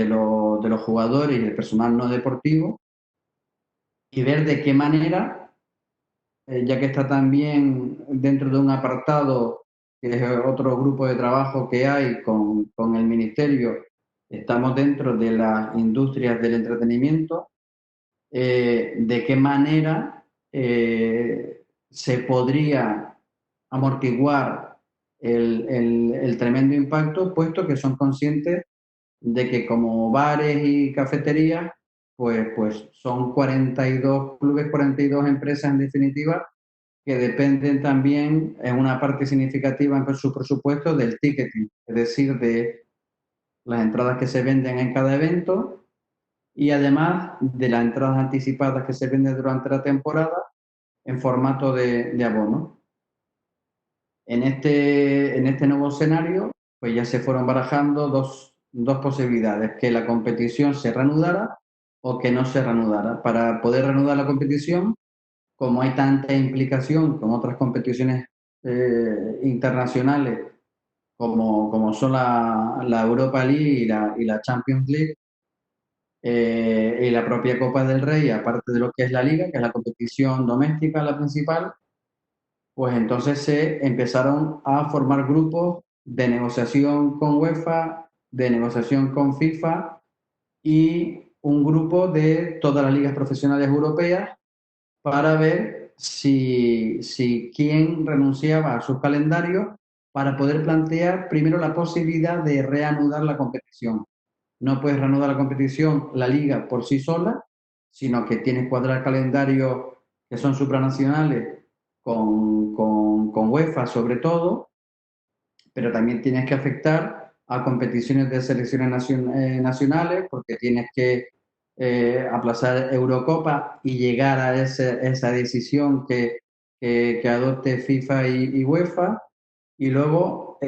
Speaker 6: los jugadores y del personal no deportivo, y ver de qué manera, ya que está también dentro de un apartado, que es otro grupo de trabajo que hay con el Ministerio, estamos dentro de las industrias del entretenimiento, de qué manera se podría amortiguar el tremendo impacto, puesto que son conscientes de que como bares y cafeterías, pues son 42 clubes, 42 empresas en definitiva, que dependen también en una parte significativa en su presupuesto del ticketing, es decir, de las entradas que se venden en cada evento y además de las entradas anticipadas que se venden durante la temporada en formato de abono. En este nuevo escenario, pues ya se fueron barajando dos posibilidades, que la competición se reanudara o que no se reanudara. Para poder reanudar la competición, como hay tanta implicación con otras competiciones internacionales, como son la Europa League y la Champions League, y la propia Copa del Rey, aparte de lo que es la Liga, que es la competición doméstica, la principal, pues entonces se empezaron a formar grupos de negociación con UEFA, de negociación con FIFA y un grupo de todas las ligas profesionales europeas para ver si quién renunciaba a sus calendarios para poder plantear primero la posibilidad de reanudar la competición. No puedes reanudar la competición, la liga por sí sola, sino que tienes que cuadrar calendarios que son supranacionales con UEFA sobre todo, pero también tienes que afectar a competiciones de selecciones nacionales porque tienes que aplazar Eurocopa y llegar a esa decisión que adopte FIFA y UEFA, y luego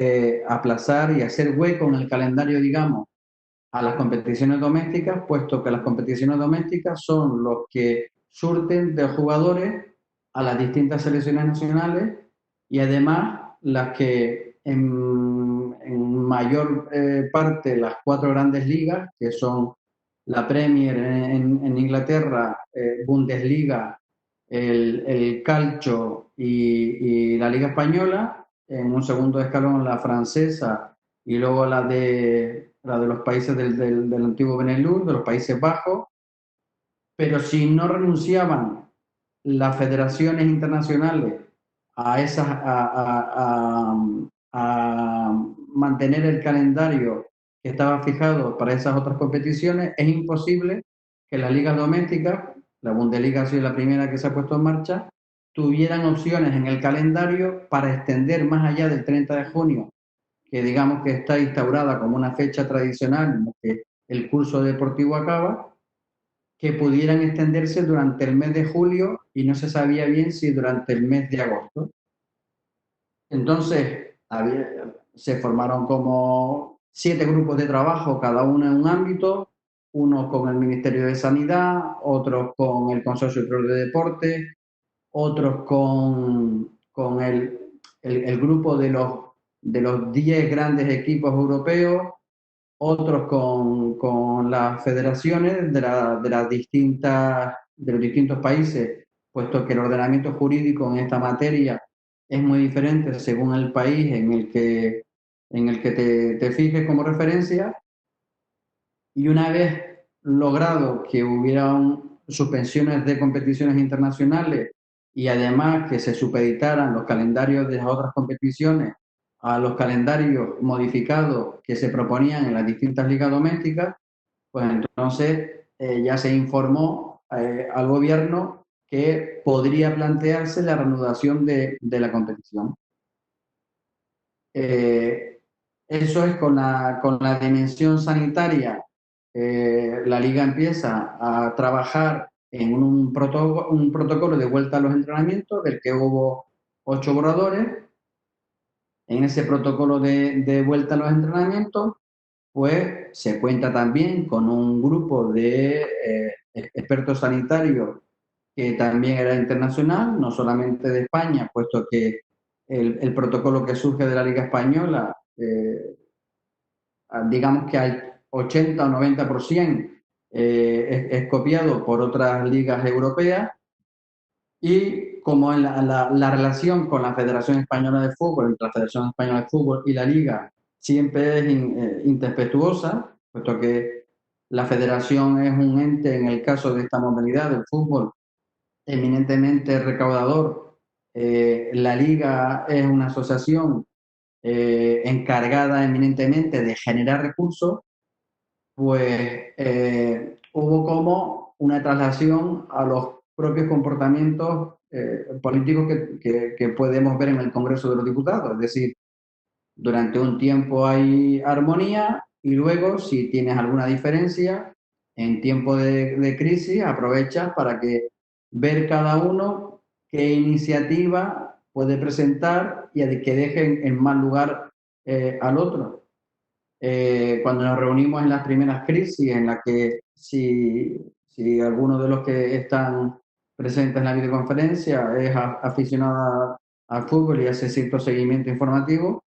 Speaker 6: aplazar y hacer hueco en el calendario, digamos, a las competiciones domésticas, puesto que las competiciones domésticas son los que surten de jugadores a las distintas selecciones nacionales y además las que en mayor parte las 4 grandes ligas, que son la Premier en Inglaterra, Bundesliga, el Calcio y la Liga Española, en un segundo escalón la francesa y luego la de los países del antiguo Benelux, de los Países Bajos, pero si no renunciaban las federaciones internacionales a mantener el calendario que estaba fijado para esas otras competiciones, es imposible que las ligas domésticas, la Bundesliga ha sido la primera que se ha puesto en marcha, tuvieran opciones en el calendario para extender más allá del 30 de junio que digamos que está instaurada como una fecha tradicional en la que el curso deportivo acaba, que pudieran extenderse durante el mes de julio y no se sabía bien si durante el mes de agosto. Entonces, se formaron como 7 grupos de trabajo, cada uno en un ámbito, unos con el Ministerio de Sanidad, otros con el Consorcio Superior de Deporte, otros con el grupo de los 10 grandes equipos europeos, otros con las federaciones de los distintos países, puesto que el ordenamiento jurídico en esta materia es muy diferente según el país en el que te fijes como referencia. Y una vez logrado que hubieran suspensiones de competiciones internacionales y además que se supeditaran los calendarios de las otras competiciones a los calendarios modificados que se proponían en las distintas ligas domésticas, pues entonces ya se informó al gobierno que podría plantearse la reanudación de la competición. Eso es con la dimensión sanitaria. La liga empieza a trabajar en un protocolo de vuelta a los entrenamientos, del que hubo 8 borradores. En ese protocolo de vuelta a los entrenamientos, pues se cuenta también con un grupo de expertos sanitarios que también era internacional, no solamente de España, puesto que el protocolo que surge de la Liga Española, digamos que al 80 o 90% es copiado por otras ligas europeas. Y como en la relación con la Federación Española de Fútbol, entre la Federación Española de Fútbol y la Liga, siempre es intempestuosa, puesto que la federación es un ente, en el caso de esta modalidad del fútbol, eminentemente recaudador. La Liga es una asociación encargada eminentemente de generar recursos, pues hubo como una traslación a los propios comportamientos políticos que podemos ver en el Congreso de los Diputados. Es decir, durante un tiempo hay armonía y luego, si tienes alguna diferencia, en tiempo de crisis, aprovechas para ver cada uno qué iniciativa puede presentar y que deje en mal lugar al otro. Cuando nos reunimos en las primeras crisis, en las que si alguno de los que están presentes en la videoconferencia es aficionado al fútbol y hace cierto seguimiento informativo,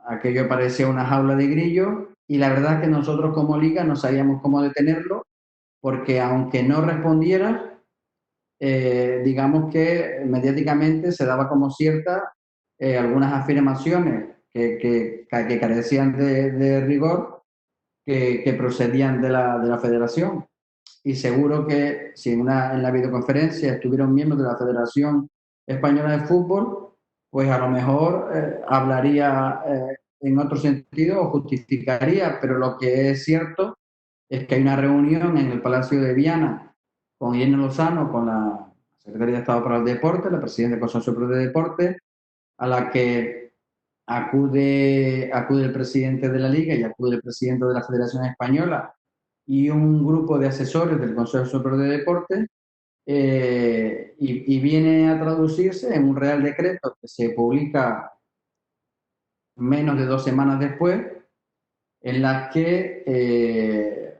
Speaker 6: aquello parecía una jaula de grillos y la verdad es que nosotros como liga no sabíamos cómo detenerlo, porque aunque no respondiera, digamos que mediáticamente se daba como cierta algunas afirmaciones que carecían de rigor, que procedían de la federación. Y seguro que si en la videoconferencia estuvieron miembros de la Federación Española de Fútbol, pues a lo mejor hablaría en otro sentido o justificaría, pero lo que es cierto es que hay una reunión en el Palacio de Viana con Irene Lozano, con la Secretaria de Estado para el Deporte, la Presidenta del Consejo Superior de Deporte, a la que acude el presidente de la Liga y acude el presidente de la Federación Española y un grupo de asesores del Consejo Superior de Deporte, y viene a traducirse en un Real Decreto que se publica menos de 2 semanas después, en la que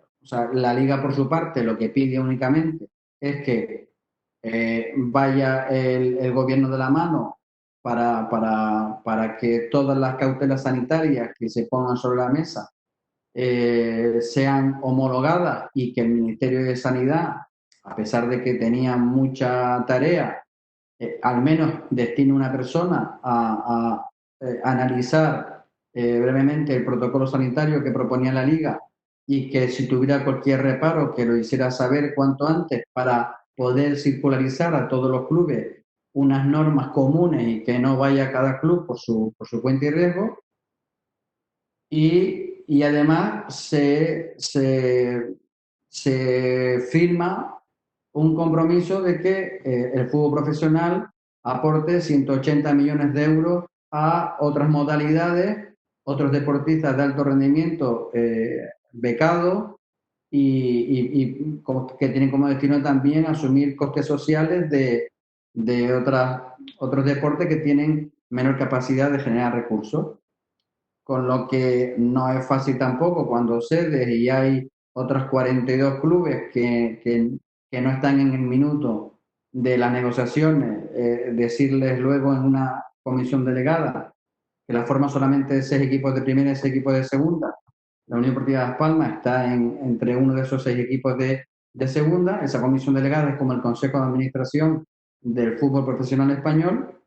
Speaker 6: la Liga, por su parte, lo que pide únicamente es que vaya el gobierno de la mano para que todas las cautelas sanitarias que se pongan sobre la mesa sean homologadas y que el Ministerio de Sanidad, a pesar de que tenía mucha tarea, al menos destine una persona a analizar brevemente el protocolo sanitario que proponía la Liga y que si tuviera cualquier reparo que lo hiciera saber cuanto antes para poder circularizar a todos los clubes unas normas comunes y que no vaya cada club por su cuenta y riesgo. Y además se firma un compromiso de que el fútbol profesional aporte 180 millones de euros a otras modalidades, otros deportistas de alto rendimiento becados que tienen como destino también asumir costes sociales de otros deportes que tienen menor capacidad de generar recursos. Con lo que no es fácil tampoco cuando cedes y hay otros 42 clubes que no están en el minuto de las negociaciones, decirles luego en una comisión delegada que la forma solamente de 6 equipos de primera y 6 equipos de segunda. La Unión Deportiva de Las Palmas está entre uno de esos 6 equipos de segunda. Esa comisión delegada es como el Consejo de Administración del fútbol profesional español.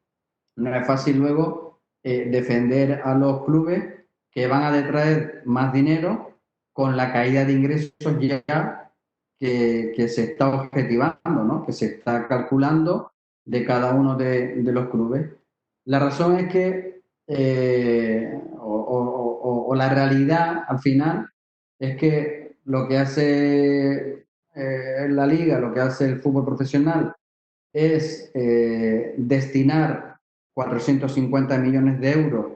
Speaker 6: No es fácil luego defender a los clubes que van a detraer más dinero con la caída de ingresos ya que se está objetivando, ¿no? Que se está calculando de cada uno de los clubes. La razón es que, o la realidad al final, es que lo que hace la liga, lo que hace el fútbol profesional es destinar 450 millones de euros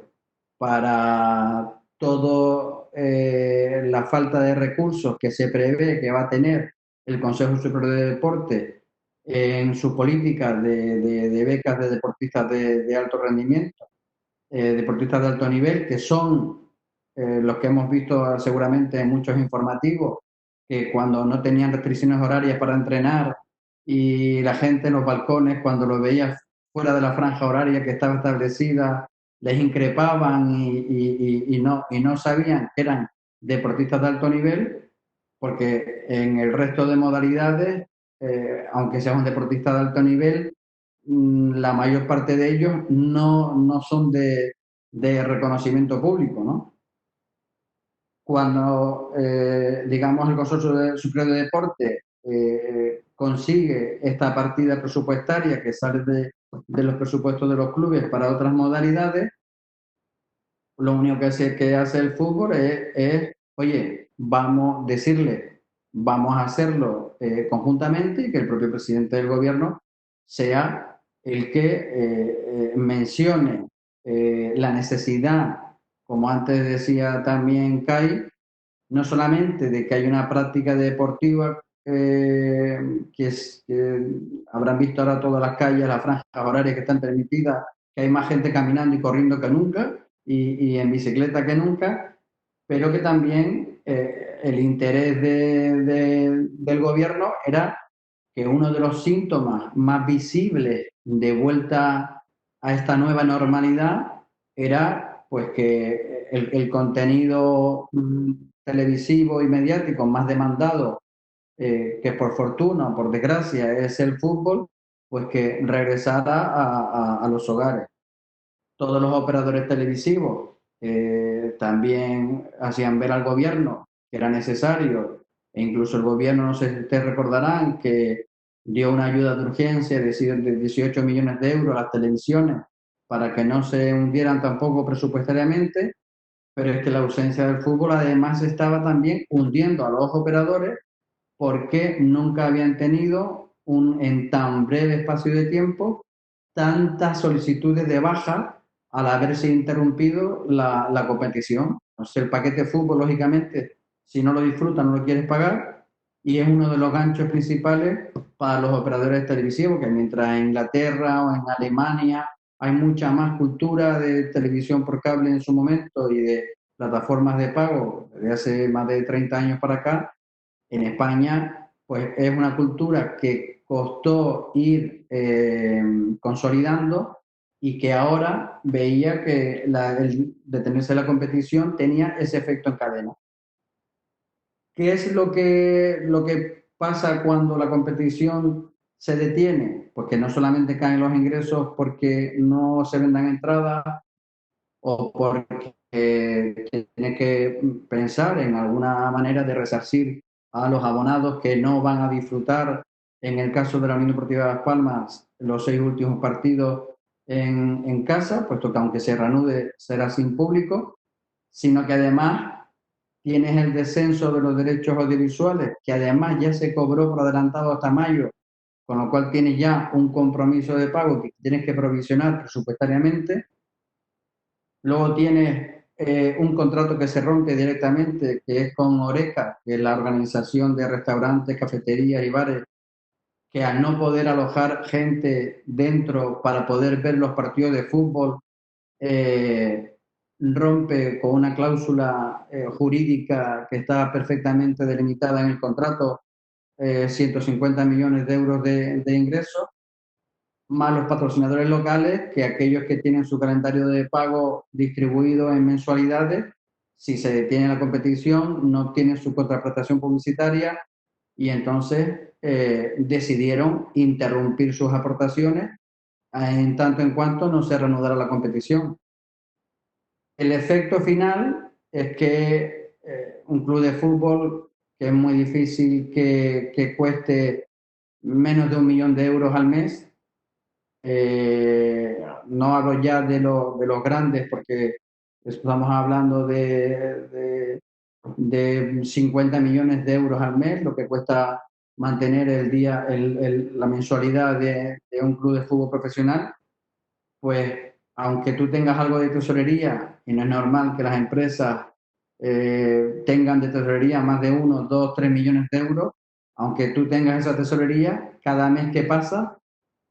Speaker 6: para toda la falta de recursos que se prevé que va a tener el Consejo Superior de Deporte en su política de becas de deportistas de alto rendimiento, deportistas de alto nivel, que son los que hemos visto seguramente en muchos informativos, que cuando no tenían restricciones horarias para entrenar y la gente en los balcones, cuando lo veía fuera de la franja horaria que estaba establecida, les increpaban y no sabían que eran deportistas de alto nivel, porque en el resto de modalidades, aunque sean deportistas de alto nivel, la mayor parte de ellos no son de reconocimiento público, ¿no? Cuando, digamos, el Consorcio Superior de Deporte consigue esta partida presupuestaria que sale de los presupuestos de los clubes para otras modalidades, lo único que hace el fútbol es oye, vamos a hacerlo conjuntamente, y que el propio presidente del gobierno sea el que mencione la necesidad, como antes decía también Kai, no solamente de que hay una práctica deportiva que habrán visto ahora todas las calles, las franjas horarias que están permitidas, que hay más gente caminando y corriendo que nunca y en bicicleta que nunca, pero que también el interés del gobierno era que uno de los síntomas más visibles de vuelta a esta nueva normalidad era pues que el contenido televisivo y mediático más demandado, que por fortuna o por desgracia es el fútbol, pues que regresara a los hogares. Todos los operadores televisivos también hacían ver al gobierno que era necesario, e incluso el gobierno, no sé si ustedes recordarán, que dio una ayuda de urgencia de 18 millones de euros a las televisiones para que no se hundieran tampoco presupuestariamente, pero es que la ausencia del fútbol además estaba también hundiendo a los operadores porque nunca habían tenido en tan breve espacio de tiempo tantas solicitudes de baja al haberse interrumpido la competición. O sea, el paquete de fútbol, lógicamente, si no lo disfrutas, no lo quieres pagar, y es uno de los ganchos principales para los operadores televisivos, que mientras en Inglaterra o en Alemania hay mucha más cultura de televisión por cable en su momento y de plataformas de pago desde hace más de 30 años para acá, en España pues es una cultura que costó ir consolidando y que ahora veía que el detenerse la competición tenía ese efecto en cadena. ¿Qué es lo que pasa cuando la competición se detiene? Pues que no solamente caen los ingresos porque no se vendan entradas o porque tiene que pensar en alguna manera de resarcir a los abonados que no van a disfrutar, en el caso de la Unión Deportiva de Las Palmas, los 6 últimos partidos en casa, puesto que aunque se reanude será sin público, sino que además tienes el descenso de los derechos audiovisuales, que además ya se cobró por adelantado hasta mayo, con lo cual tienes ya un compromiso de pago que tienes que provisionar presupuestariamente, Luego tienes un contrato que se rompe directamente, que es con Oreca, que es la organización de restaurantes, cafeterías y bares, que al no poder alojar gente dentro para poder ver los partidos de fútbol, rompe con una cláusula jurídica que está perfectamente delimitada en el contrato, 150 millones de euros de ingresos, más los patrocinadores locales, que aquellos que tienen su calendario de pago distribuido en mensualidades, si se detiene la competición, no tienen su contraprestación publicitaria y entonces decidieron interrumpir sus aportaciones en tanto en cuanto no se reanudara la competición. El efecto final es que un club de fútbol, que es muy difícil que cueste menos de 1 millón de euros al mes, no hablo ya de los grandes, porque estamos hablando de 50 millones de euros al mes, lo que cuesta mantener la mensualidad de un club de fútbol profesional. Pues aunque tú tengas algo de tesorería, y no es normal que las empresas tengan de tesorería más de 1, 2, 3 millones de euros, aunque tú tengas esa tesorería, cada mes que pasa,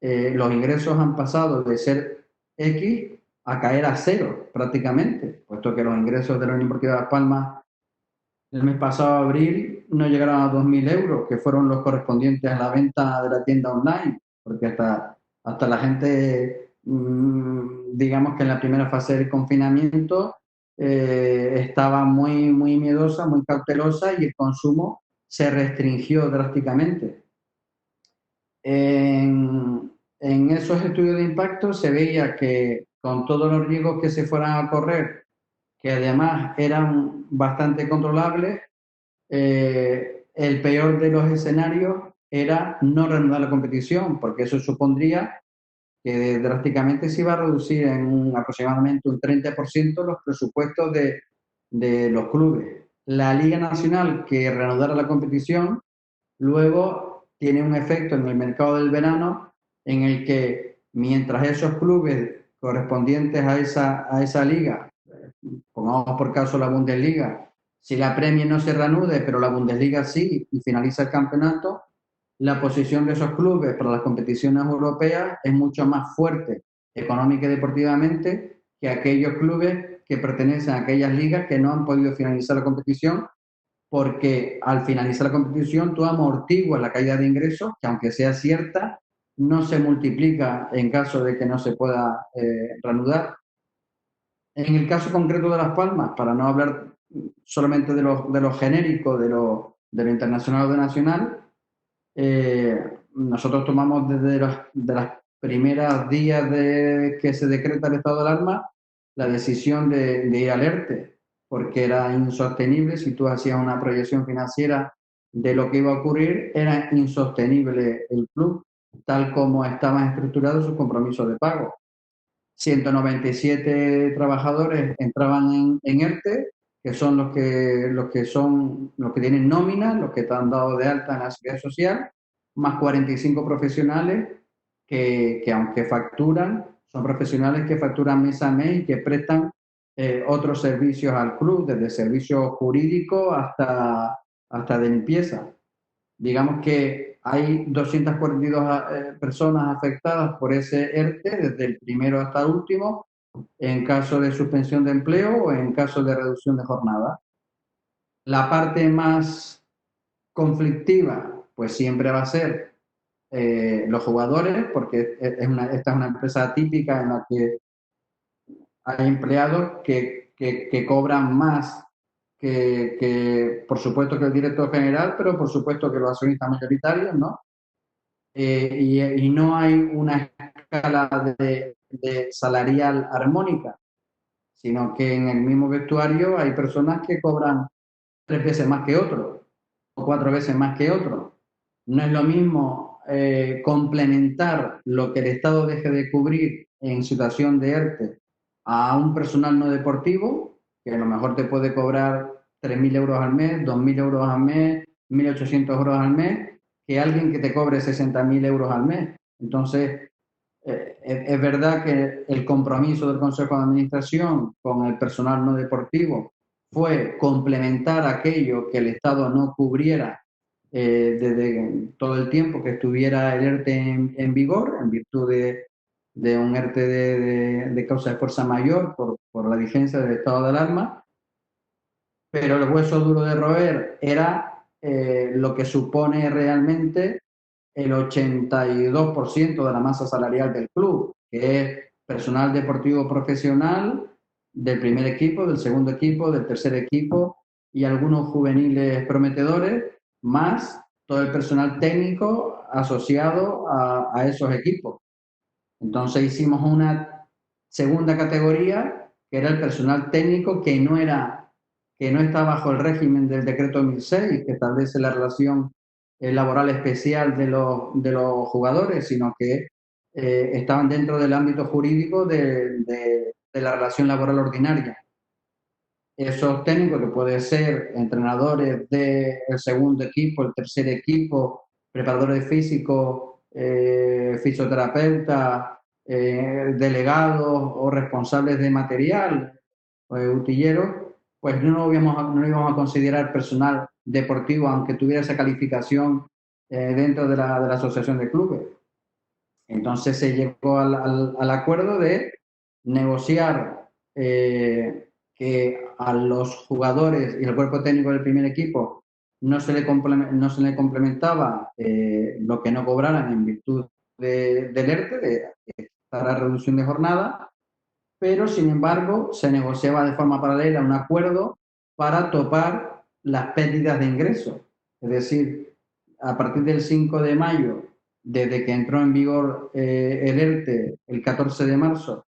Speaker 6: los ingresos han pasado de ser X a caer a 0 prácticamente, puesto que los ingresos de la Unión Deportiva Las Palmas el mes pasado, abril, no llegaron a 2.000 euros, que fueron los correspondientes a la venta de la tienda online, porque hasta la gente, digamos que en la primera fase del confinamiento estaba muy, muy miedosa, muy cautelosa y el consumo se restringió drásticamente. En esos estudios de impacto se veía que con todos los riesgos que se fueran a correr, que además eran bastante controlables, el peor de los escenarios era no reanudar la competición, porque eso supondría que drásticamente se iba a reducir en aproximadamente un 30% los presupuestos de los clubes. La Liga Nacional, que reanudara la competición, luego tiene un efecto en el mercado del verano en el que mientras esos clubes correspondientes a esa liga, pongamos por caso la Bundesliga, si la Premier no se reanude, pero la Bundesliga sí, y finaliza el campeonato, la posición de esos clubes para las competiciones europeas es mucho más fuerte económica y deportivamente que aquellos clubes que pertenecen a aquellas ligas que no han podido finalizar la competición, porque al finalizar la competición tú amortiguas la caída de ingresos, que aunque sea cierta, no se multiplica en caso de que no se pueda reanudar. En el caso concreto de Las Palmas, para no hablar solamente de lo genérico, de lo internacional o de nacional, nosotros tomamos desde de las primeras días de que se decreta el estado de alarma la decisión de ir al ERTE, porque era insostenible. Si tú hacías una proyección financiera de lo que iba a ocurrir, era insostenible el club, tal como estaban estructurados sus compromisos de pago. 197 trabajadores entraban en ERTE, que son los que tienen nómina, los que están dados de alta en la seguridad social, más 45 profesionales que aunque facturan, son profesionales que facturan mes a mes y que prestan otros servicios al club, desde servicios jurídicos hasta de limpieza. Digamos que hay 242 personas afectadas por ese ERTE, desde el primero hasta el último, en caso de suspensión de empleo o en caso de reducción de jornada. La parte más conflictiva, pues siempre va a ser los jugadores, porque esta es una empresa típica en la que hay empleados que cobran más que por supuesto que el director general, pero por supuesto que los accionistas mayoritarios, ¿no? Y no hay una escala de salarial armónica, sino que en el mismo vestuario hay personas que cobran 3 veces más que otros o 4 veces más que otros. No es lo mismo complementar lo que el Estado deje de cubrir en situación de ERTE a un personal no deportivo, que a lo mejor te puede cobrar 3.000 euros al mes, 2.000 euros al mes, 1.800 euros al mes, que alguien que te cobre 60.000 euros al mes. Entonces, Es verdad que el compromiso del Consejo de Administración con el personal no deportivo fue complementar aquello que el Estado no cubriera desde todo el tiempo que estuviera el ERTE en vigor, en virtud de un ERTE de causa de fuerza mayor por la vigencia del estado de alarma, pero el hueso duro de roer era lo que supone realmente el 82% de la masa salarial del club, que es personal deportivo profesional del primer equipo, del segundo equipo, del tercer equipo y algunos juveniles prometedores, más todo el personal técnico asociado a esos equipos. Entonces hicimos una segunda categoría, que era el personal técnico que no está bajo el régimen del decreto 1006, que establece la relación laboral especial de los jugadores, sino que estaban dentro del ámbito jurídico de la relación laboral ordinaria. Esos técnicos que pueden ser entrenadores del segundo equipo, el tercer equipo, preparadores físicos, fisioterapeutas, delegados o responsables de material, utilleros, pues no íbamos a considerar personal deportivo, aunque tuviera esa calificación dentro de la asociación de clubes. Entonces se llegó al acuerdo de negociar que a los jugadores y al cuerpo técnico del primer equipo no se le complementaba lo que no cobraran en virtud del ERTE, de la reducción de jornada, pero sin embargo se negociaba de forma paralela un acuerdo para topar las pérdidas de ingresos. Es decir, a partir del 5 de mayo, desde que entró en vigor el ERTE el 14 de marzo,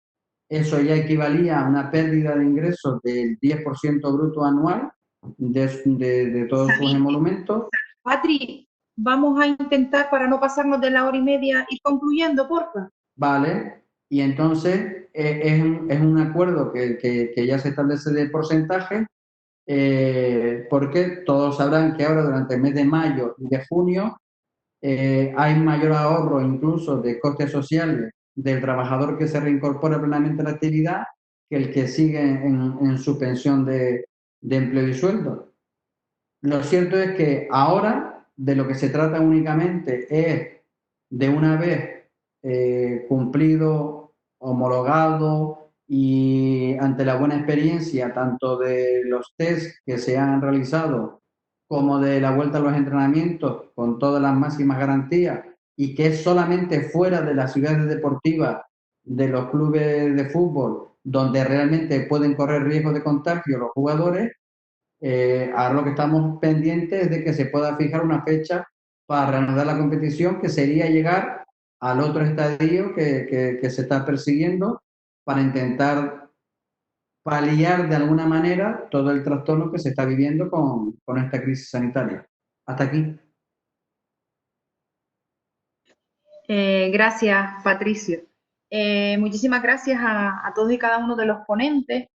Speaker 6: eso ya equivalía a una pérdida de ingresos del 10% bruto anual de todos sus emolumentos.
Speaker 1: Patri, vamos a intentar, para no pasarnos de la hora y media, ir concluyendo, porfa.
Speaker 6: Vale, y entonces es un acuerdo que ya se establece de porcentaje, porque todos sabrán que ahora durante el mes de mayo y de junio hay mayor ahorro incluso de costes sociales del trabajador que se reincorpora plenamente a la actividad que el que sigue en su pensión de empleo y sueldo. Lo cierto es que ahora de lo que se trata únicamente es de una vez cumplido, homologado y ante la buena experiencia tanto de los test que se han realizado como de la vuelta a los entrenamientos con todas las máximas garantías y que es solamente fuera de las ciudades deportivas de los clubes de fútbol donde realmente pueden correr riesgo de contagio los jugadores. Ahora lo que estamos pendientes es de que se pueda fijar una fecha para reanudar la competición, que sería llegar al otro estadio que se está persiguiendo para intentar paliar de alguna manera todo el trastorno que se está viviendo con esta crisis sanitaria. Hasta aquí.
Speaker 1: Gracias, Patricio. Muchísimas gracias a todos y cada uno de los ponentes.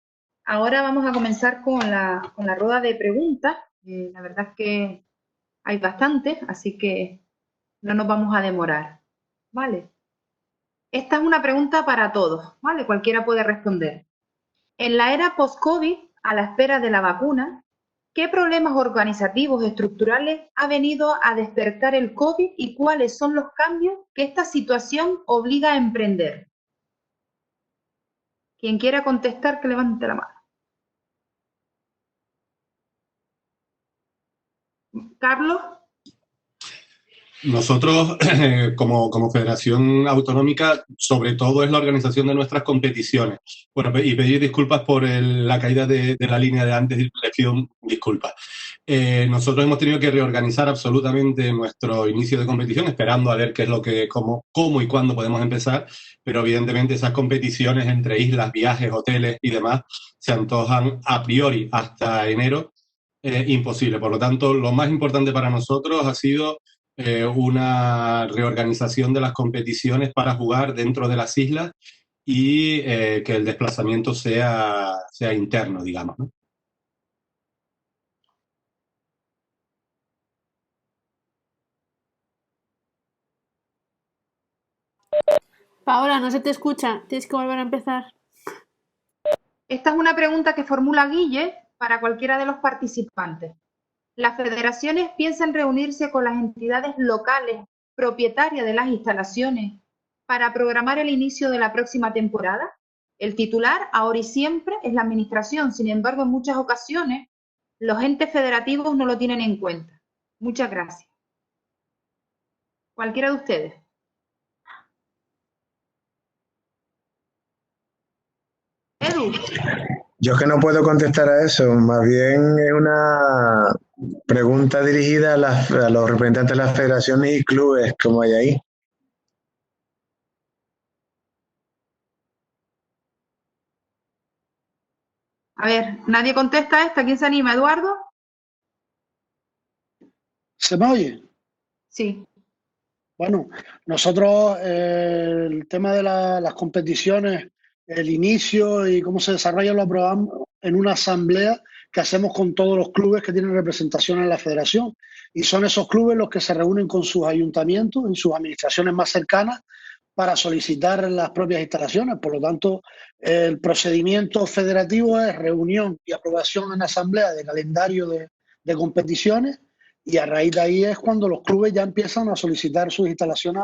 Speaker 1: Ahora vamos a comenzar con la rueda de preguntas. La verdad es que hay bastantes, así que no nos vamos a demorar. ¿Vale? Esta es una pregunta para todos, ¿vale? Cualquiera puede responder. En la era post-COVID, a la espera de la vacuna, ¿qué problemas organizativos estructurales ha venido a despertar el COVID y cuáles son los cambios que esta situación obliga a emprender? Quien quiera contestar, que levante la mano. Carlos.
Speaker 3: Nosotros, como Federación Autonómica, sobre todo es la organización de nuestras competiciones. Bueno, y pedir disculpas por la caída de la línea de antes, les pido disculpas. Nosotros hemos tenido que reorganizar absolutamente nuestro inicio de competición, esperando a ver qué es cómo y cuándo podemos empezar, pero evidentemente esas competiciones entre islas, viajes, hoteles y demás se antojan a priori hasta enero imposible. Por lo tanto, lo más importante para nosotros ha sido una reorganización de las competiciones para jugar dentro de las islas y que el desplazamiento sea interno, digamos, ¿no?
Speaker 4: Paola, no se te escucha. Tienes que volver a empezar.
Speaker 1: Esta es una pregunta que formula Guille para cualquiera de los participantes. ¿Las federaciones piensan reunirse con las entidades locales propietarias de las instalaciones para programar el inicio de la próxima temporada? El titular, ahora y siempre, es la administración. Sin embargo, en muchas ocasiones, los entes federativos no lo tienen en cuenta. Muchas gracias. Cualquiera de ustedes. Edu.
Speaker 5: Yo es que no puedo contestar a eso, más bien es una pregunta dirigida a los representantes de las federaciones y clubes, como hay ahí.
Speaker 1: A ver, nadie contesta a esta. ¿Quién se anima? ¿Eduardo?
Speaker 2: ¿Se me oye?
Speaker 1: Sí.
Speaker 2: Bueno, nosotros el tema de las competiciones, el inicio y cómo se desarrolla lo aprobamos en una asamblea que hacemos con todos los clubes que tienen representación en la federación. Y son esos clubes los que se reúnen con sus ayuntamientos, en sus administraciones más cercanas, para solicitar las propias instalaciones. Por lo tanto, el procedimiento federativo es reunión y aprobación en asamblea de calendario de competiciones, y a raíz de ahí es cuando los clubes ya empiezan a solicitar sus instalaciones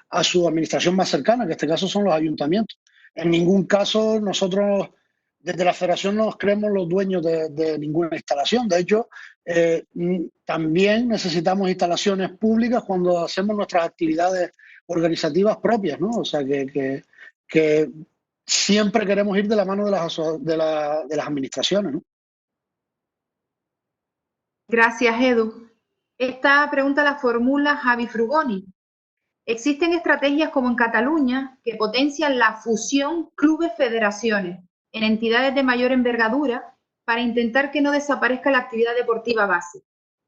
Speaker 2: a su administración más cercana, que en este caso son los ayuntamientos. En ningún caso nosotros desde la federación nos creemos los dueños de ninguna instalación. De hecho, también necesitamos instalaciones públicas cuando hacemos nuestras actividades organizativas propias, ¿no? O sea que siempre queremos ir de la mano de las administraciones, ¿no?
Speaker 1: Gracias, Edu. Esta pregunta la formula Javi Frugoni. ¿Existen estrategias como en Cataluña que potencian la fusión clubes-federaciones en entidades de mayor envergadura para intentar que no desaparezca la actividad deportiva base?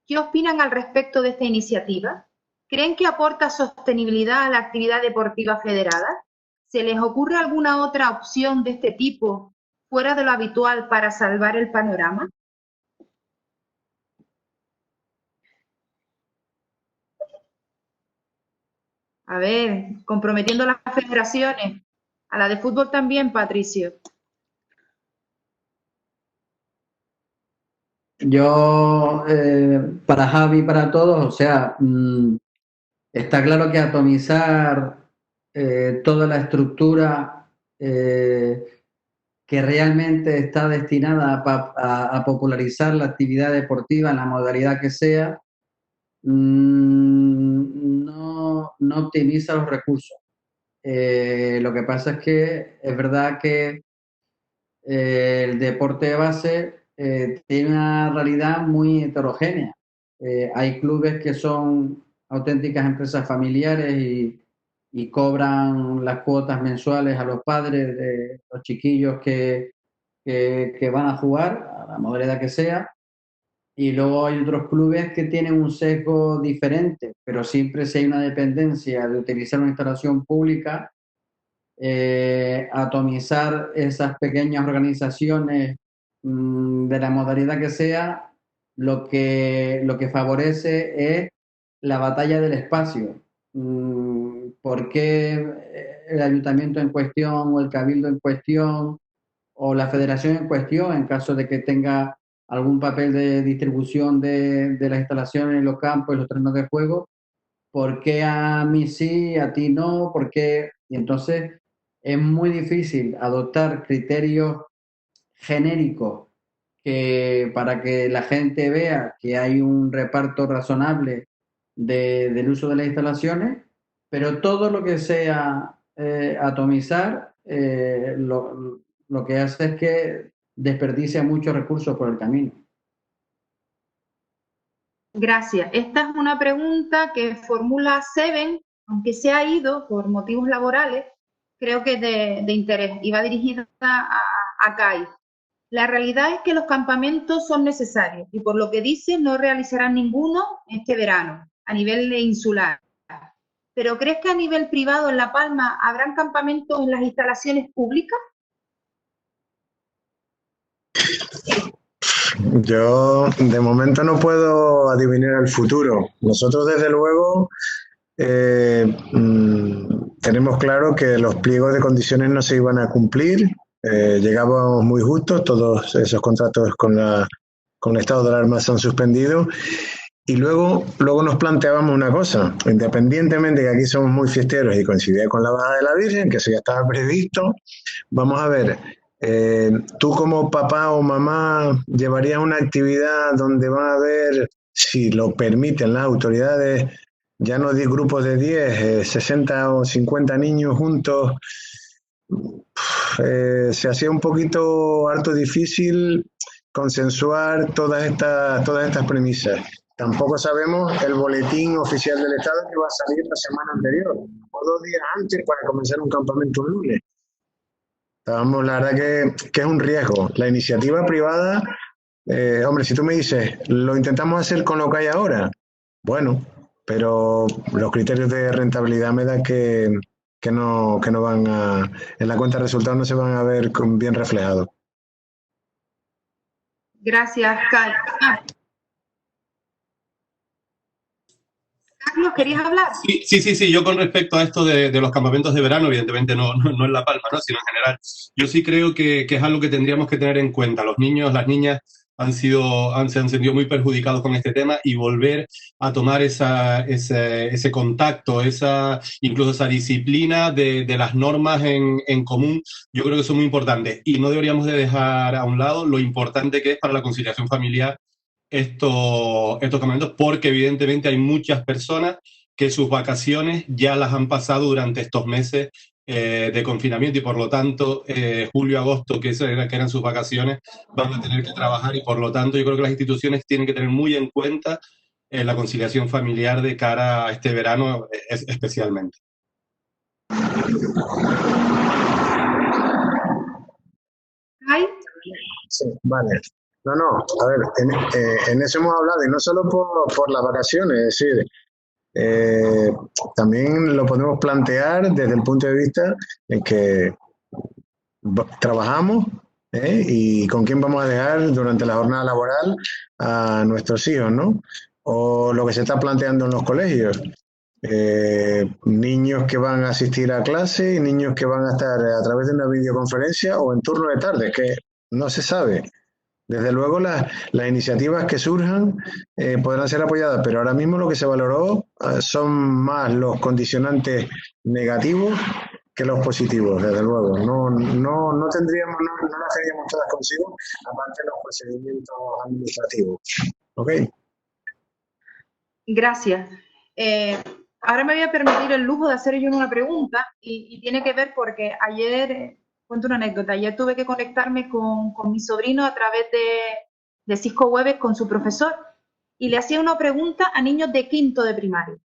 Speaker 1: ¿Qué opinan al respecto de esta iniciativa? ¿Creen que aporta sostenibilidad a la actividad deportiva federada? ¿Se les ocurre alguna otra opción de este tipo fuera de lo habitual para salvar el panorama? A ver, comprometiendo a las federaciones, a la de fútbol también, Patricio.
Speaker 6: Yo, para Javi, para todos, o sea, está claro que atomizar toda la estructura que realmente está destinada a popularizar la actividad deportiva en la modalidad que sea, no optimiza los recursos. Lo que pasa es que es verdad que el deporte de base tiene una realidad muy heterogénea. Hay clubes que son auténticas empresas familiares y cobran las cuotas mensuales a los padres de los chiquillos que van a jugar, a la modalidad que sea. Y luego hay otros clubes que tienen un sesgo diferente, pero siempre si hay una dependencia de utilizar una instalación pública, atomizar esas pequeñas organizaciones de la modalidad que sea, lo que favorece es la batalla del espacio. ¿Por qué el ayuntamiento en cuestión o el cabildo en cuestión o la federación en cuestión, en caso de que tenga algún papel de distribución de las instalaciones en los campos y los terrenos de juego, ¿por qué a mí sí, a ti no? ¿Por qué? Y entonces es muy difícil adoptar criterios genéricos para que la gente vea que hay un reparto razonable del uso de las instalaciones, pero todo lo que sea atomizar, lo que hace es que desperdicia muchos recursos por el camino.
Speaker 1: Gracias. Esta es una pregunta que formula Seven, aunque se ha ido por motivos laborales, creo que es de interés y va dirigida a Kai. La realidad es que los campamentos son necesarios y por lo que dice no realizarán ninguno este verano a nivel insular. ¿Pero crees que a nivel privado en La Palma habrán campamentos en las instalaciones públicas?
Speaker 5: Yo de momento no puedo adivinar el futuro. Nosotros desde luego tenemos claro que los pliegos de condiciones no se iban a cumplir. Llegábamos muy justos, todos esos contratos con el estado de alarma se han suspendido. Y luego nos planteábamos una cosa, independientemente de que aquí somos muy fiesteros y coincidía con la Baja de la Virgen, que eso ya estaba previsto, vamos a ver, tú como papá o mamá llevarías una actividad donde va a haber, si lo permiten las autoridades, ya no 10 grupos de 10, 60 o 50 niños juntos, se hacía un poquito harto difícil consensuar todas estas premisas. Tampoco sabemos el boletín oficial del Estado que va a salir la semana anterior o 2 días antes para comenzar un campamento un lunes. Estábamos, la verdad que es un riesgo. La iniciativa privada, hombre, si tú me dices, lo intentamos hacer con lo que hay ahora, bueno, pero los criterios de rentabilidad me da que no van a, en la cuenta de resultados no se van a ver bien reflejados.
Speaker 1: Gracias, Carlos. Carlos, ¿querías hablar?
Speaker 3: Sí. Yo con respecto a esto de los campamentos de verano, evidentemente no en La Palma, ¿no? Sino en general, yo sí creo que es algo que tendríamos que tener en cuenta. Los niños, las niñas se han sentido muy perjudicados con este tema y volver a tomar ese contacto, incluso esa disciplina de las normas en común, yo creo que son muy importantes. Y no deberíamos de dejar a un lado lo importante que es para la conciliación familiar estos campamentos, porque evidentemente hay muchas personas que sus vacaciones ya las han pasado durante estos meses de confinamiento y por lo tanto julio, agosto, que eran sus vacaciones, van a tener que trabajar y por lo tanto yo creo que las instituciones tienen que tener muy en cuenta la conciliación familiar de cara a este verano especialmente.
Speaker 1: ¿Ay?
Speaker 5: Sí, vale. No, a ver, en eso hemos hablado y no solo por las vacaciones, es decir, también lo podemos plantear desde el punto de vista en que trabajamos y con quién vamos a dejar durante la jornada laboral a nuestros hijos, ¿no? O lo que se está planteando en los colegios. Niños que van a asistir a clase y niños que van a estar a través de una videoconferencia o en turno de tarde, que no se sabe. Desde luego las iniciativas que surjan podrán ser apoyadas, pero ahora mismo lo que se valoró son más los condicionantes negativos que los positivos, desde luego. No las tendríamos todas consigo, aparte de los procedimientos administrativos. ¿Ok?
Speaker 1: Gracias. Ahora me voy a permitir el lujo de hacer yo una pregunta y tiene que ver porque ayer... Cuento una anécdota. Ayer tuve que conectarme con mi sobrino a través de Cisco Webex con su profesor y le hacía una pregunta a niños de quinto de primaria.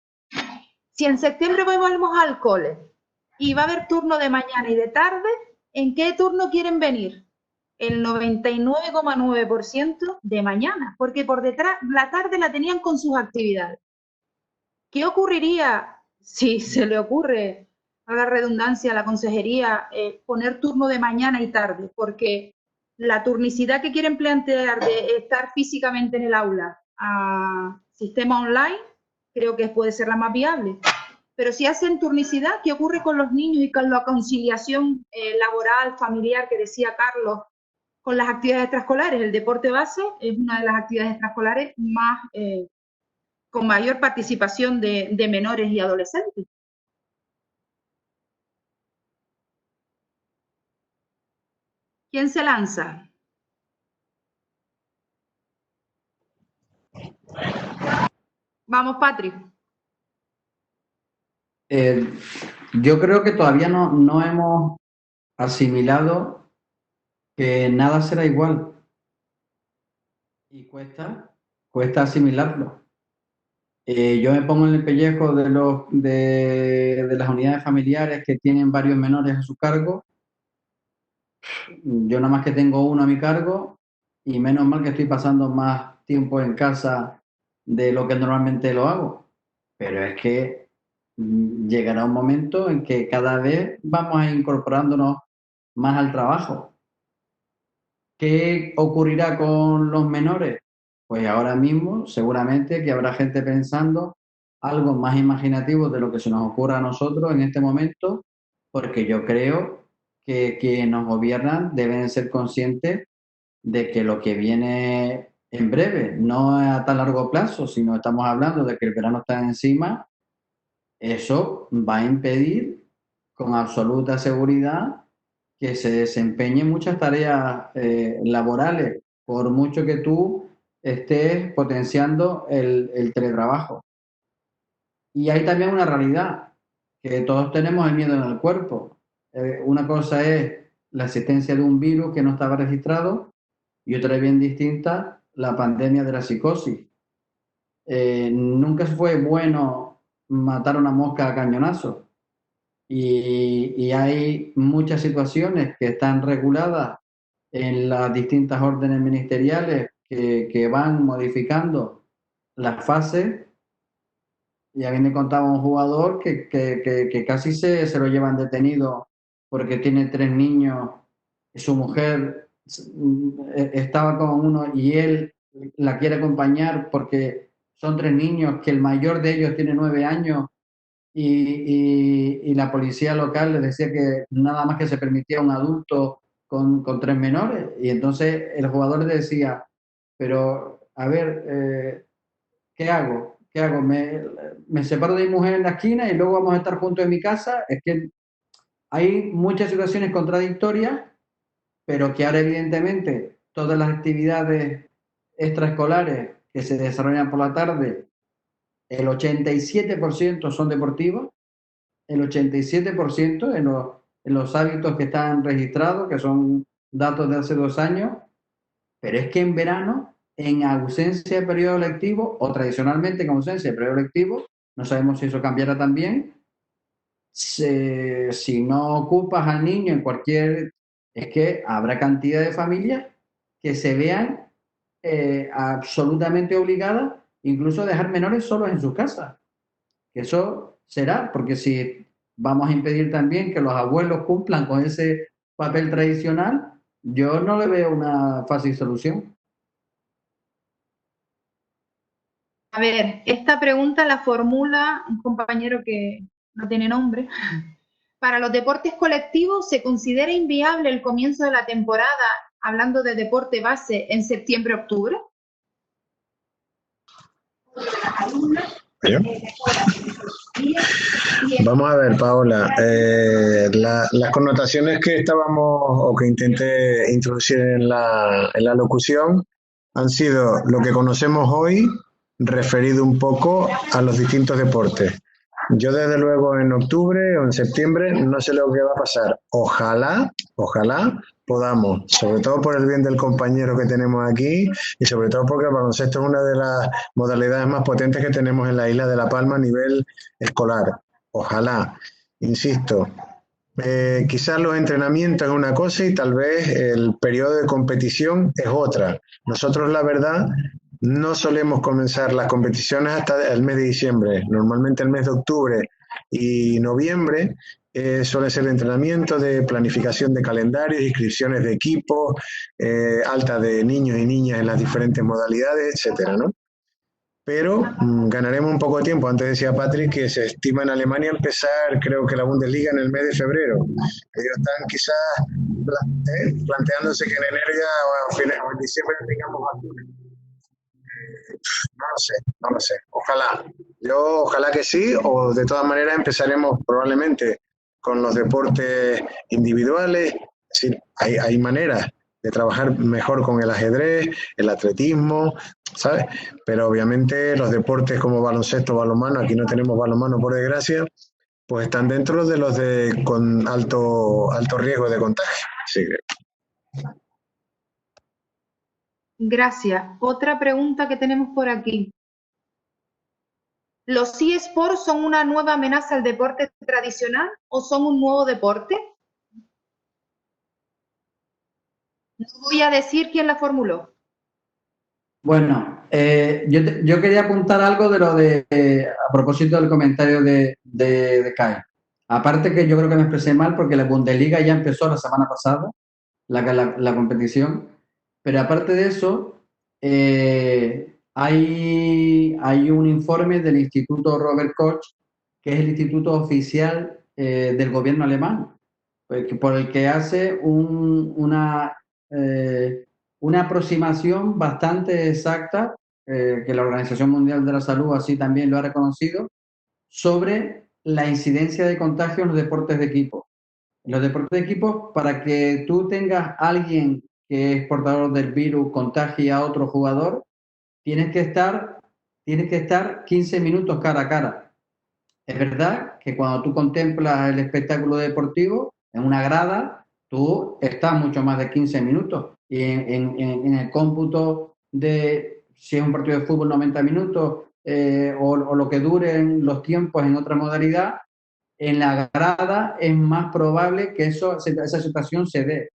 Speaker 1: Si en septiembre volvemos al cole y va a haber turno de mañana y de tarde, ¿en qué turno quieren venir? El 99,9% de mañana, porque por detrás la tarde la tenían con sus actividades. ¿Qué ocurriría si se le ocurre a la redundancia, a la consejería, poner turno de mañana y tarde? Porque la turnicidad que quieren plantear de estar físicamente en el aula a sistema online, creo que puede ser la más viable. Pero si hacen turnicidad, ¿qué ocurre con los niños y con la conciliación laboral, familiar, que decía Carlos, con las actividades extraescolares? El deporte base es una de las actividades extraescolares más, con mayor participación de menores y adolescentes. ¿Quién se lanza? Vamos, Patrick.
Speaker 6: Yo creo que todavía no hemos asimilado que nada será igual. Y cuesta asimilarlo. Yo me pongo en el pellejo de las unidades familiares que tienen varios menores a su cargo. Yo nada más que tengo uno a mi cargo y menos mal que estoy pasando más tiempo en casa de lo que normalmente lo hago. Pero es que llegará un momento en que cada vez vamos a incorporándonos más al trabajo. ¿Qué ocurrirá con los menores? Pues ahora mismo seguramente que habrá gente pensando algo más imaginativo de lo que se nos ocurra a nosotros en este momento, porque yo creo que quienes nos gobiernan deben ser conscientes de que lo que viene en breve, no a tan largo plazo, sino estamos hablando de que el verano está encima, eso va a impedir con absoluta seguridad que se desempeñen muchas tareas laborales, por mucho que tú estés potenciando el teletrabajo. Y hay también una realidad, que todos tenemos el miedo en el cuerpo. Una cosa es la existencia de un virus que no estaba registrado y otra es bien distinta, la pandemia de la psicosis. Nunca fue bueno matar una mosca a cañonazo. Y hay muchas situaciones que están reguladas en las distintas órdenes ministeriales que van modificando las fases. Y a mí me contaba un jugador que casi se lo llevan detenido porque tiene 3 niños, su mujer estaba con uno y él la quiere acompañar porque son 3 niños, que el mayor de ellos tiene 9 años y la policía local les decía que nada más que se permitía un adulto con 3 menores. Y entonces el jugador le decía, pero a ver, ¿qué hago? ¿Qué hago? ¿Me separo de mi mujer en la esquina y luego vamos a estar juntos en mi casa? Es que hay muchas situaciones contradictorias, pero que ahora evidentemente todas las actividades extraescolares que se desarrollan por la tarde, el 87% son deportivos, el 87% en los hábitos que están registrados, que son datos de hace 2 años, pero es que en verano, en ausencia de periodo lectivo, o tradicionalmente en ausencia de periodo lectivo, no sabemos si eso cambiará también, si no ocupas al niño en cualquier... Es que habrá cantidad de familias que se vean absolutamente obligadas incluso a dejar menores solos en sus casas. Que eso será, porque si vamos a impedir también que los abuelos cumplan con ese papel tradicional, yo no le veo una fácil solución.
Speaker 1: A ver, esta pregunta la formula un compañero que no tiene nombre. Para los deportes colectivos, ¿se considera inviable el comienzo de la temporada, hablando de deporte base, en septiembre-octubre?
Speaker 5: Vamos a ver, Paola, las connotaciones que estábamos o que intenté introducir en la locución han sido lo que conocemos hoy, referido un poco a los distintos deportes. Yo desde luego en octubre o en septiembre no sé lo que va a pasar. Ojalá podamos, sobre todo por el bien del compañero que tenemos aquí y sobre todo porque el baloncesto es una de las modalidades más potentes que tenemos en la isla de La Palma a nivel escolar. Ojalá, insisto, quizás los entrenamientos es una cosa y tal vez el periodo de competición es otra. Nosotros, la verdad, no solemos comenzar las competiciones hasta el mes de diciembre. Normalmente el mes de octubre y noviembre suele ser de entrenamiento, de planificación de calendarios, inscripciones de equipos, alta de niños y niñas en las diferentes modalidades, etcétera, ¿no? Pero ganaremos un poco de tiempo. Antes decía Patrick que se estima en Alemania empezar, creo que la Bundesliga en el mes de febrero. Ellos están quizás planteándose que en enero ya o en diciembre tengamos vacunas. No lo sé. Ojalá que sí, o de todas maneras empezaremos probablemente con los deportes individuales. Sí, hay maneras de trabajar mejor con el ajedrez, el atletismo, ¿sabes? Pero obviamente los deportes como baloncesto, balonmano, aquí no tenemos balonmano por desgracia, pues están dentro de los con alto riesgo de contagio. Sí.
Speaker 1: Gracias. Otra pregunta que tenemos por aquí. ¿Los eSports son una nueva amenaza al deporte tradicional o son un nuevo deporte? No voy a decir quién la formuló.
Speaker 6: Bueno, yo quería apuntar algo de lo a propósito del comentario de Kai. Aparte que yo creo que me expresé mal porque la Bundesliga ya empezó la semana pasada, la competición, pero aparte de eso, hay un informe del Instituto Robert Koch, que es el instituto oficial del gobierno alemán, por el que hace una aproximación bastante exacta, que la Organización Mundial de la Salud así también lo ha reconocido, sobre la incidencia de contagio en los deportes de equipo. En los deportes de equipo, para que tú tengas a alguien que es portador del virus, contagie a otro jugador, tienes que estar 15 minutos cara a cara. Es verdad que cuando tú contemplas el espectáculo deportivo en una grada, tú estás mucho más de 15 minutos. Y en el cómputo de si es un partido de fútbol 90 minutos o lo que duren los tiempos en otra modalidad, en la grada es más probable que esa situación se dé.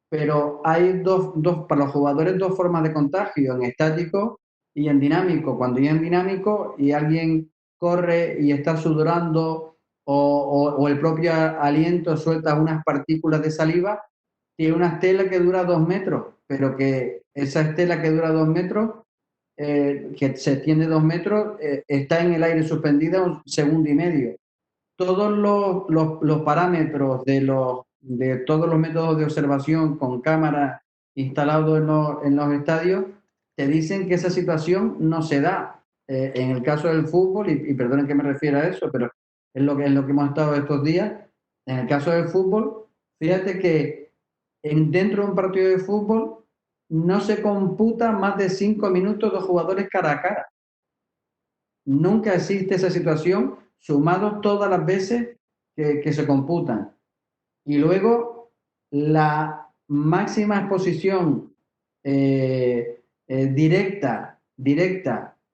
Speaker 6: Pero hay para los jugadores dos formas de contagio, en estático y en dinámico. Cuando ya en dinámico y alguien corre y está sudorando o el propio aliento suelta unas partículas de saliva, tiene una estela que dura 2 metros, pero que esa estela que dura 2 metros, que se extiende 2 metros, está en el aire suspendida 1,5 segundos. Todos los parámetros de todos los métodos de observación con cámaras instalados en los estadios te dicen que esa situación no se da. En el caso del fútbol, y perdonen que me refiera a eso, pero es lo que hemos estado estos días, en el caso del fútbol, fíjate que dentro de un partido de fútbol no se computa más de 5 minutos de jugadores cara a cara. Nunca existe esa situación, sumado todas las veces que se computan. Y luego la máxima exposición directa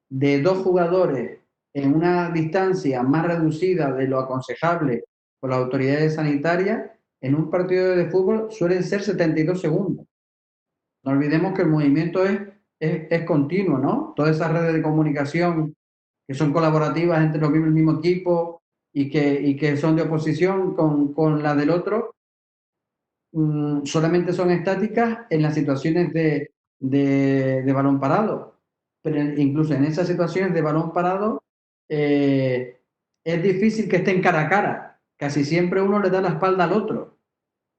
Speaker 6: de 2 jugadores en una distancia más reducida de lo aconsejable por las autoridades sanitarias, en un partido de fútbol suelen ser 72 segundos. No olvidemos que el movimiento es continuo, ¿no? Todas esas redes de comunicación que son colaborativas entre los miembros del mismo equipo y que son de oposición con la del otro, solamente son estáticas en las situaciones de balón parado. Pero incluso en esas situaciones de balón parado es difícil que estén cara a cara. Casi siempre uno le da la espalda al otro.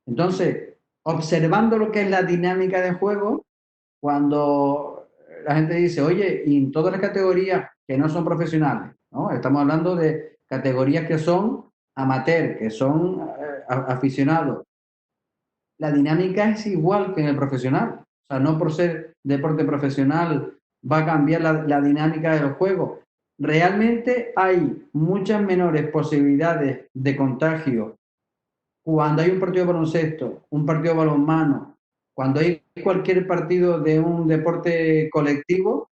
Speaker 6: Entonces, observando lo que es la dinámica de juego, cuando la gente dice, oye, y en todas las categorías que no son profesionales, ¿no? Estamos hablando de categorías que son amateur, que son aficionados. La dinámica es igual que en el profesional. O sea, no por ser deporte profesional va a cambiar la dinámica de los juegos. Realmente hay muchas menores posibilidades de contagio cuando hay un partido de baloncesto, un partido de balonmano, cuando hay cualquier partido de un deporte colectivo,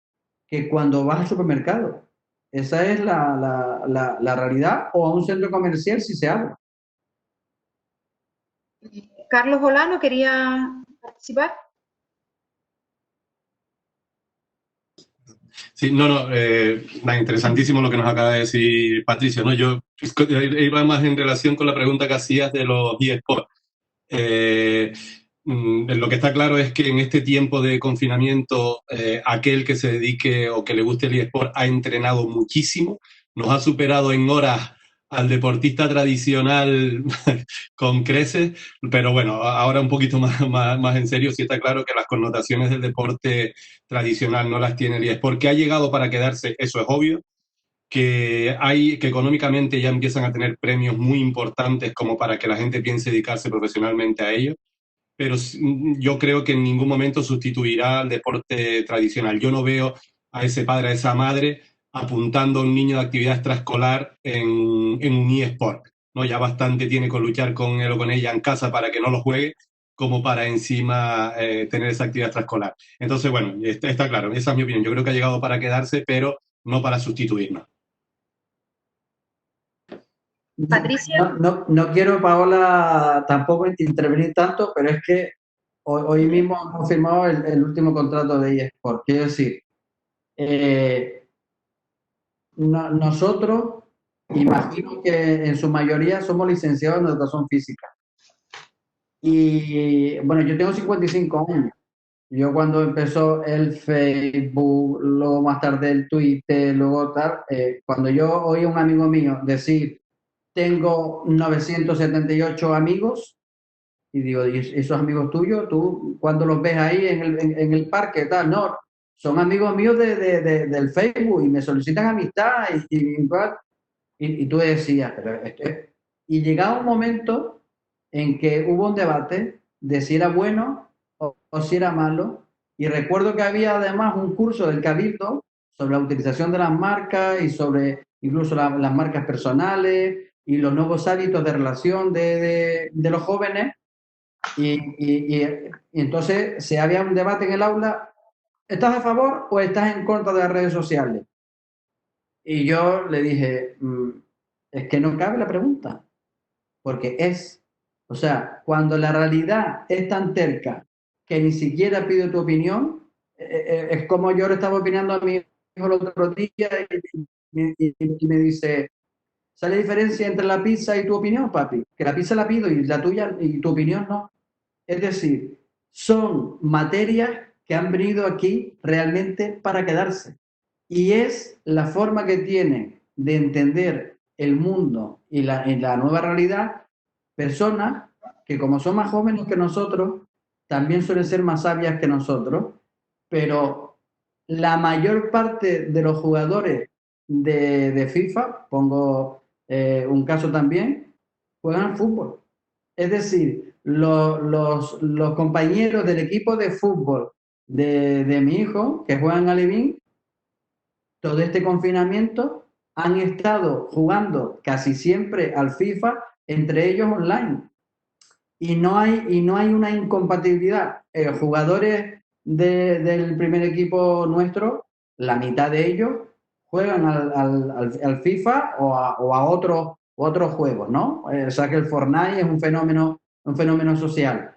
Speaker 6: que cuando vas al supermercado. Esa es la realidad, o a un centro comercial si se abre.
Speaker 1: Carlos Olano quería participar.
Speaker 3: Sí, interesantísimo lo que nos acaba de decir Patricia, ¿no? Yo iba más en relación con la pregunta que hacías de los eSports. Lo que está claro es que en este tiempo de confinamiento, aquel que se dedique o que le guste el eSport ha entrenado muchísimo, nos ha superado en horas al deportista tradicional con creces, pero bueno, ahora un poquito más en serio, sí está claro que las connotaciones del deporte tradicional no las tiene el eSport, que ha llegado para quedarse, eso es obvio, que económicamente ya empiezan a tener premios muy importantes como para que la gente piense dedicarse profesionalmente a ello, pero yo creo que en ningún momento sustituirá al deporte tradicional. Yo no veo a ese padre, a esa madre, apuntando a un niño de actividad extraescolar en un eSport, ¿no? Ya bastante tiene con luchar con él o con ella en casa para que no lo juegue, como para encima tener esa actividad extraescolar. Entonces, bueno, está claro, esa es mi opinión. Yo creo que ha llegado para quedarse, pero no para sustituirnos.
Speaker 1: Patricia.
Speaker 6: No quiero, Paola, tampoco intervenir tanto, pero es que hoy mismo hemos firmado el último contrato de eSport. Quiero decir, nosotros, imagino que en su mayoría somos licenciados en educación física. Y bueno, yo tengo 55 años Yo cuando empezó el Facebook, luego más tarde el Twitter, luego tal, cuando yo oí a un amigo mío decir, tengo 978 amigos, y digo, ¿y esos amigos tuyos, tú cuando los ves ahí en el parque, tal? No, son amigos míos del Facebook y me solicitan amistad y tú decías, pero y llegaba un momento en que hubo un debate de si era bueno o si era malo, y recuerdo que había además un curso del Cabildo sobre la utilización de las marcas y sobre incluso las marcas personales y los nuevos hábitos de relación de los jóvenes, y entonces se había un debate en el aula, ¿estás a favor o estás en contra de las redes sociales? Y yo le dije, es que no cabe la pregunta, porque o sea, cuando la realidad es tan terca que ni siquiera pido tu opinión, es como yo le estaba opinando a mi hijo el otro día y me dice, ¿sale diferencia entre la pizza y tu opinión, papi? Que la pizza la pido y la tuya y tu opinión no. Es decir, son materias que han venido aquí realmente para quedarse. Y es la forma que tiene de entender el mundo y la nueva realidad personas que, como son más jóvenes que nosotros, también suelen ser más sabias que nosotros, pero la mayor parte de los jugadores de FIFA, pongo un caso también, juegan fútbol. Es decir, los compañeros del equipo de fútbol de mi hijo, que juegan a Levín, todo este confinamiento han estado jugando casi siempre al FIFA, entre ellos online. Y no hay una incompatibilidad. Jugadores del primer equipo nuestro, la mitad de ellos juegan al FIFA o a otros juegos, ¿no? O sea que el Fortnite es un fenómeno social.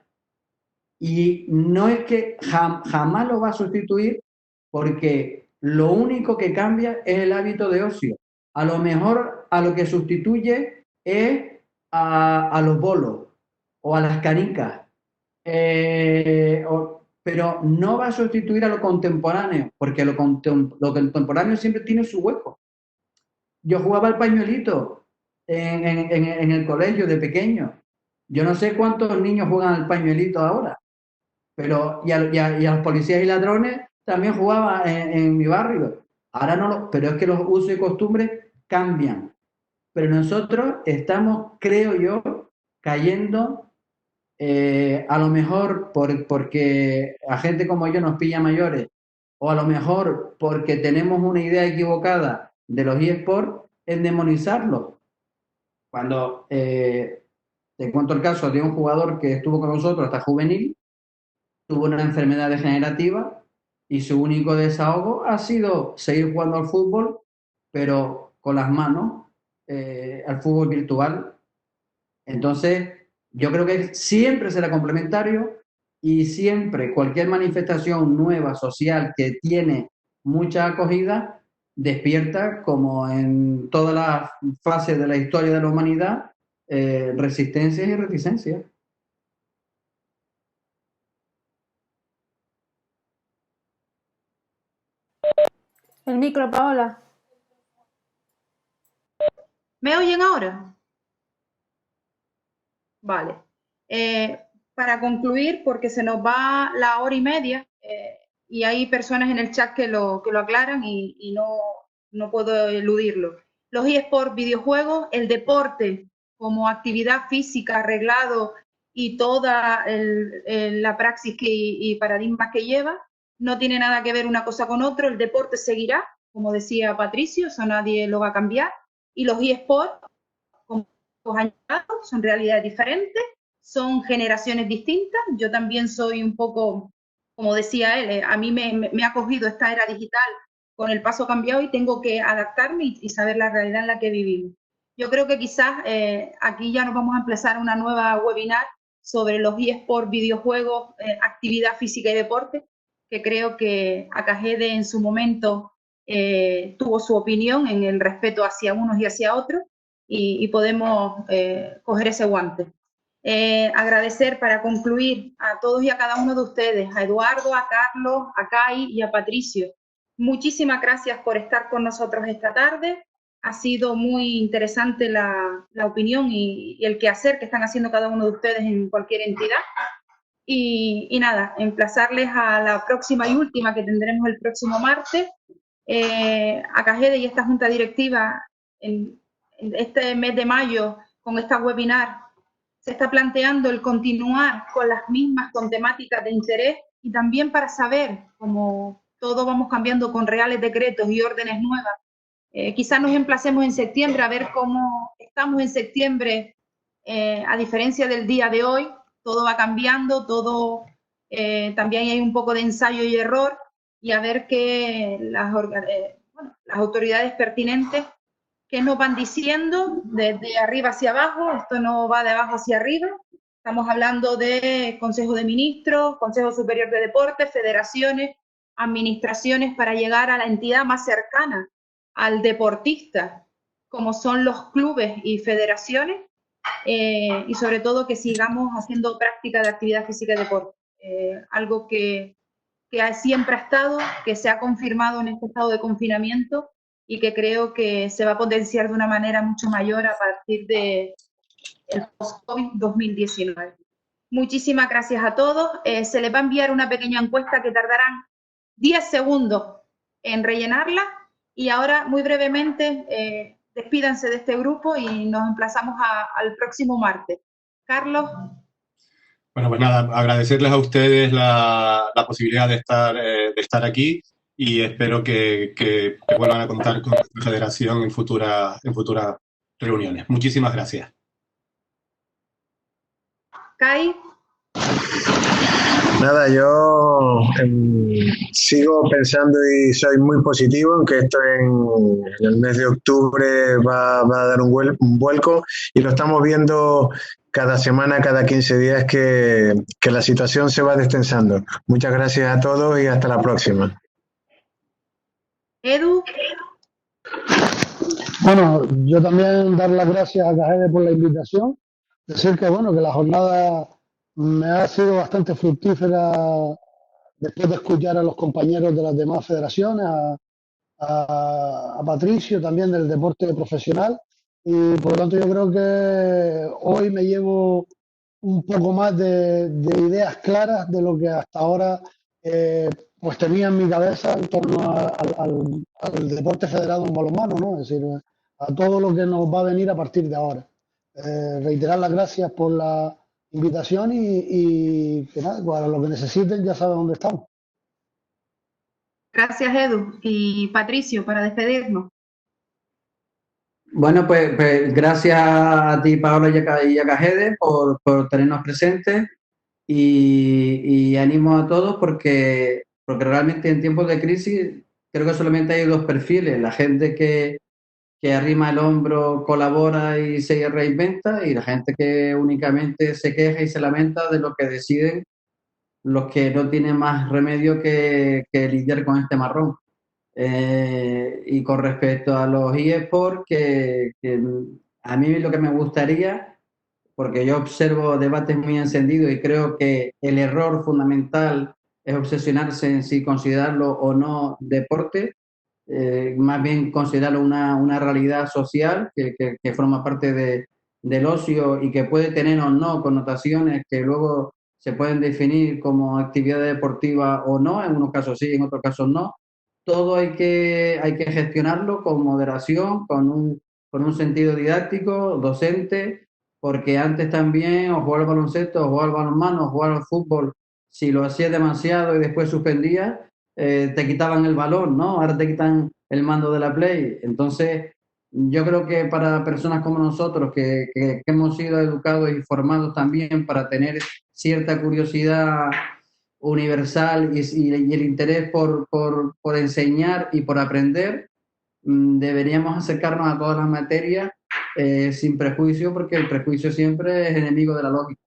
Speaker 6: Y no es que jamás lo va a sustituir, porque lo único que cambia es el hábito de ocio. A lo mejor a lo que sustituye es a los bolos o a las canicas, pero no va a sustituir a lo contemporáneo, porque lo contemporáneo siempre tiene su hueco. Yo jugaba al pañuelito en el colegio de pequeño. Yo no sé cuántos niños juegan al pañuelito ahora, pero y a los policías y ladrones también jugaba en mi barrio. Ahora no, pero es que los usos y costumbres cambian. Pero nosotros estamos, creo yo, cayendo, a lo mejor porque a gente como yo nos pilla mayores, o a lo mejor porque tenemos una idea equivocada de los eSports, en demonizarlos. Cuando te cuento el caso de un jugador que estuvo con nosotros hasta juvenil, tuvo una enfermedad degenerativa y su único desahogo ha sido seguir jugando al fútbol, pero con las manos, al fútbol virtual. Entonces, yo creo que siempre será complementario, y siempre cualquier manifestación nueva social que tiene mucha acogida despierta, como en todas las fases de la historia de la humanidad, resistencias y reticencias.
Speaker 4: El micro, Paola.
Speaker 1: ¿Me oyen ahora? Vale. Para concluir, porque se nos va la hora y media, y hay personas en el chat que lo aclaran y no puedo eludirlo. Los eSports, videojuegos, el deporte como actividad física, arreglado y toda la praxis y paradigmas que lleva, no tiene nada que ver una cosa con otro. El deporte seguirá, como decía Patricio, eso nadie lo va a cambiar. Y los eSports, como añadidos, son realidades diferentes, son generaciones distintas. Yo también soy un poco, como decía él, a mí me ha cogido esta era digital con el paso cambiado y tengo que adaptarme y saber la realidad en la que vivimos. Yo creo que quizás aquí ya nos vamos a empezar una nueva webinar sobre los eSports, videojuegos, actividad física y deporte, que creo que Akagede en su momento tuvo su opinión en el respeto hacia unos y hacia otros, y podemos coger ese guante. Agradecer para concluir a todos y a cada uno de ustedes, a Eduardo, a Carlos, a Kai y a Patricio. Muchísimas gracias por estar con nosotros esta tarde. Ha sido muy interesante la opinión y el quehacer que están haciendo cada uno de ustedes en cualquier entidad. Y nada, emplazarles a la próxima y última que tendremos el próximo martes. A CAGEDE y esta junta directiva en este mes de mayo con esta webinar se está planteando el continuar con las mismas, con temáticas de interés y también para saber, como todo vamos cambiando con reales decretos y órdenes nuevas, quizás nos emplacemos en septiembre a ver cómo estamos en septiembre, a diferencia del día de hoy, todo va cambiando, todo también hay un poco de ensayo y error y a ver qué las autoridades pertinentes que nos van diciendo desde arriba hacia abajo, esto no va de abajo hacia arriba, estamos hablando de Consejo de Ministros, Consejo Superior de Deportes, federaciones, administraciones para llegar a la entidad más cercana al deportista, como son los clubes y federaciones, y sobre todo que sigamos haciendo práctica de actividad física y deporte, algo que siempre ha estado, que se ha confirmado en este estado de confinamiento y que creo que se va a potenciar de una manera mucho mayor a partir del post-COVID 2019. Muchísimas gracias a todos. Se les va a enviar una pequeña encuesta que tardarán 10 segundos en rellenarla y ahora, muy brevemente, despídanse de este grupo y nos emplazamos al próximo martes. Carlos.
Speaker 3: Bueno, pues nada, agradecerles a ustedes la posibilidad de estar aquí y espero que vuelvan a contar con nuestra federación en futuras reuniones. Muchísimas gracias.
Speaker 1: Kai.
Speaker 5: Nada, yo sigo pensando y soy muy positivo en que esto en el mes de octubre va a dar un vuelco y lo estamos viendo cada semana, cada 15 días que la situación se va destensando. Muchas gracias a todos y hasta la próxima.
Speaker 1: Edu.
Speaker 2: Bueno, yo también dar las gracias a CAGEDE por la invitación. Decir que bueno, que la jornada me ha sido bastante fructífera después de escuchar a los compañeros de las demás federaciones, a Patricio también del deporte profesional, y por lo tanto yo creo que hoy me llevo un poco más de ideas claras de lo que hasta ahora pues tenía en mi cabeza en torno al deporte federado en balonmano, ¿no? Es decir, a todo lo que nos va a venir a partir de ahora. Reiterar las gracias por la invitación y que nada, para lo que necesiten ya saben dónde estamos.
Speaker 1: Gracias, Edu. Y Patricio, para despedirnos.
Speaker 6: Bueno, pues gracias a ti, Paola y a CAGEDE por tenernos presentes y animo a todos porque realmente en tiempos de crisis creo que solamente hay dos perfiles, la gente que arrima el hombro, colabora y se reinventa y la gente que únicamente se queja y se lamenta de lo que deciden los que no tienen más remedio que lidiar con este marrón. Y con respecto a los eSports, que a mí lo que me gustaría, porque yo observo debates muy encendidos y creo que el error fundamental es obsesionarse en si considerarlo o no deporte, más bien considerarlo una realidad social que forma parte del ocio y que puede tener o no connotaciones que luego se pueden definir como actividad deportiva o no, en unos casos sí, en otros casos no. Todo hay que gestionarlo con moderación, con un sentido didáctico, docente, porque antes también o jugaba al baloncesto, o jugaba al balonmano, o jugaba al fútbol, si lo hacías demasiado y después suspendías, te quitaban el balón, ¿no? Ahora te quitan el mando de la Play. Entonces, yo creo que para personas como nosotros, que hemos sido educados y formados también para tener cierta curiosidad universal y el interés por enseñar y por aprender, deberíamos acercarnos a todas las materias sin prejuicio, porque el prejuicio siempre es enemigo de la lógica.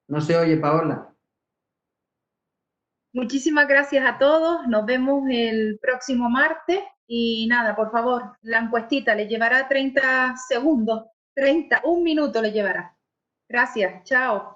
Speaker 6: No se oye, Paola.
Speaker 1: Muchísimas gracias a todos. Nos vemos el próximo martes Y nada, por favor, la encuestita le llevará 30 segundos, un minuto le llevará. Gracias, chao.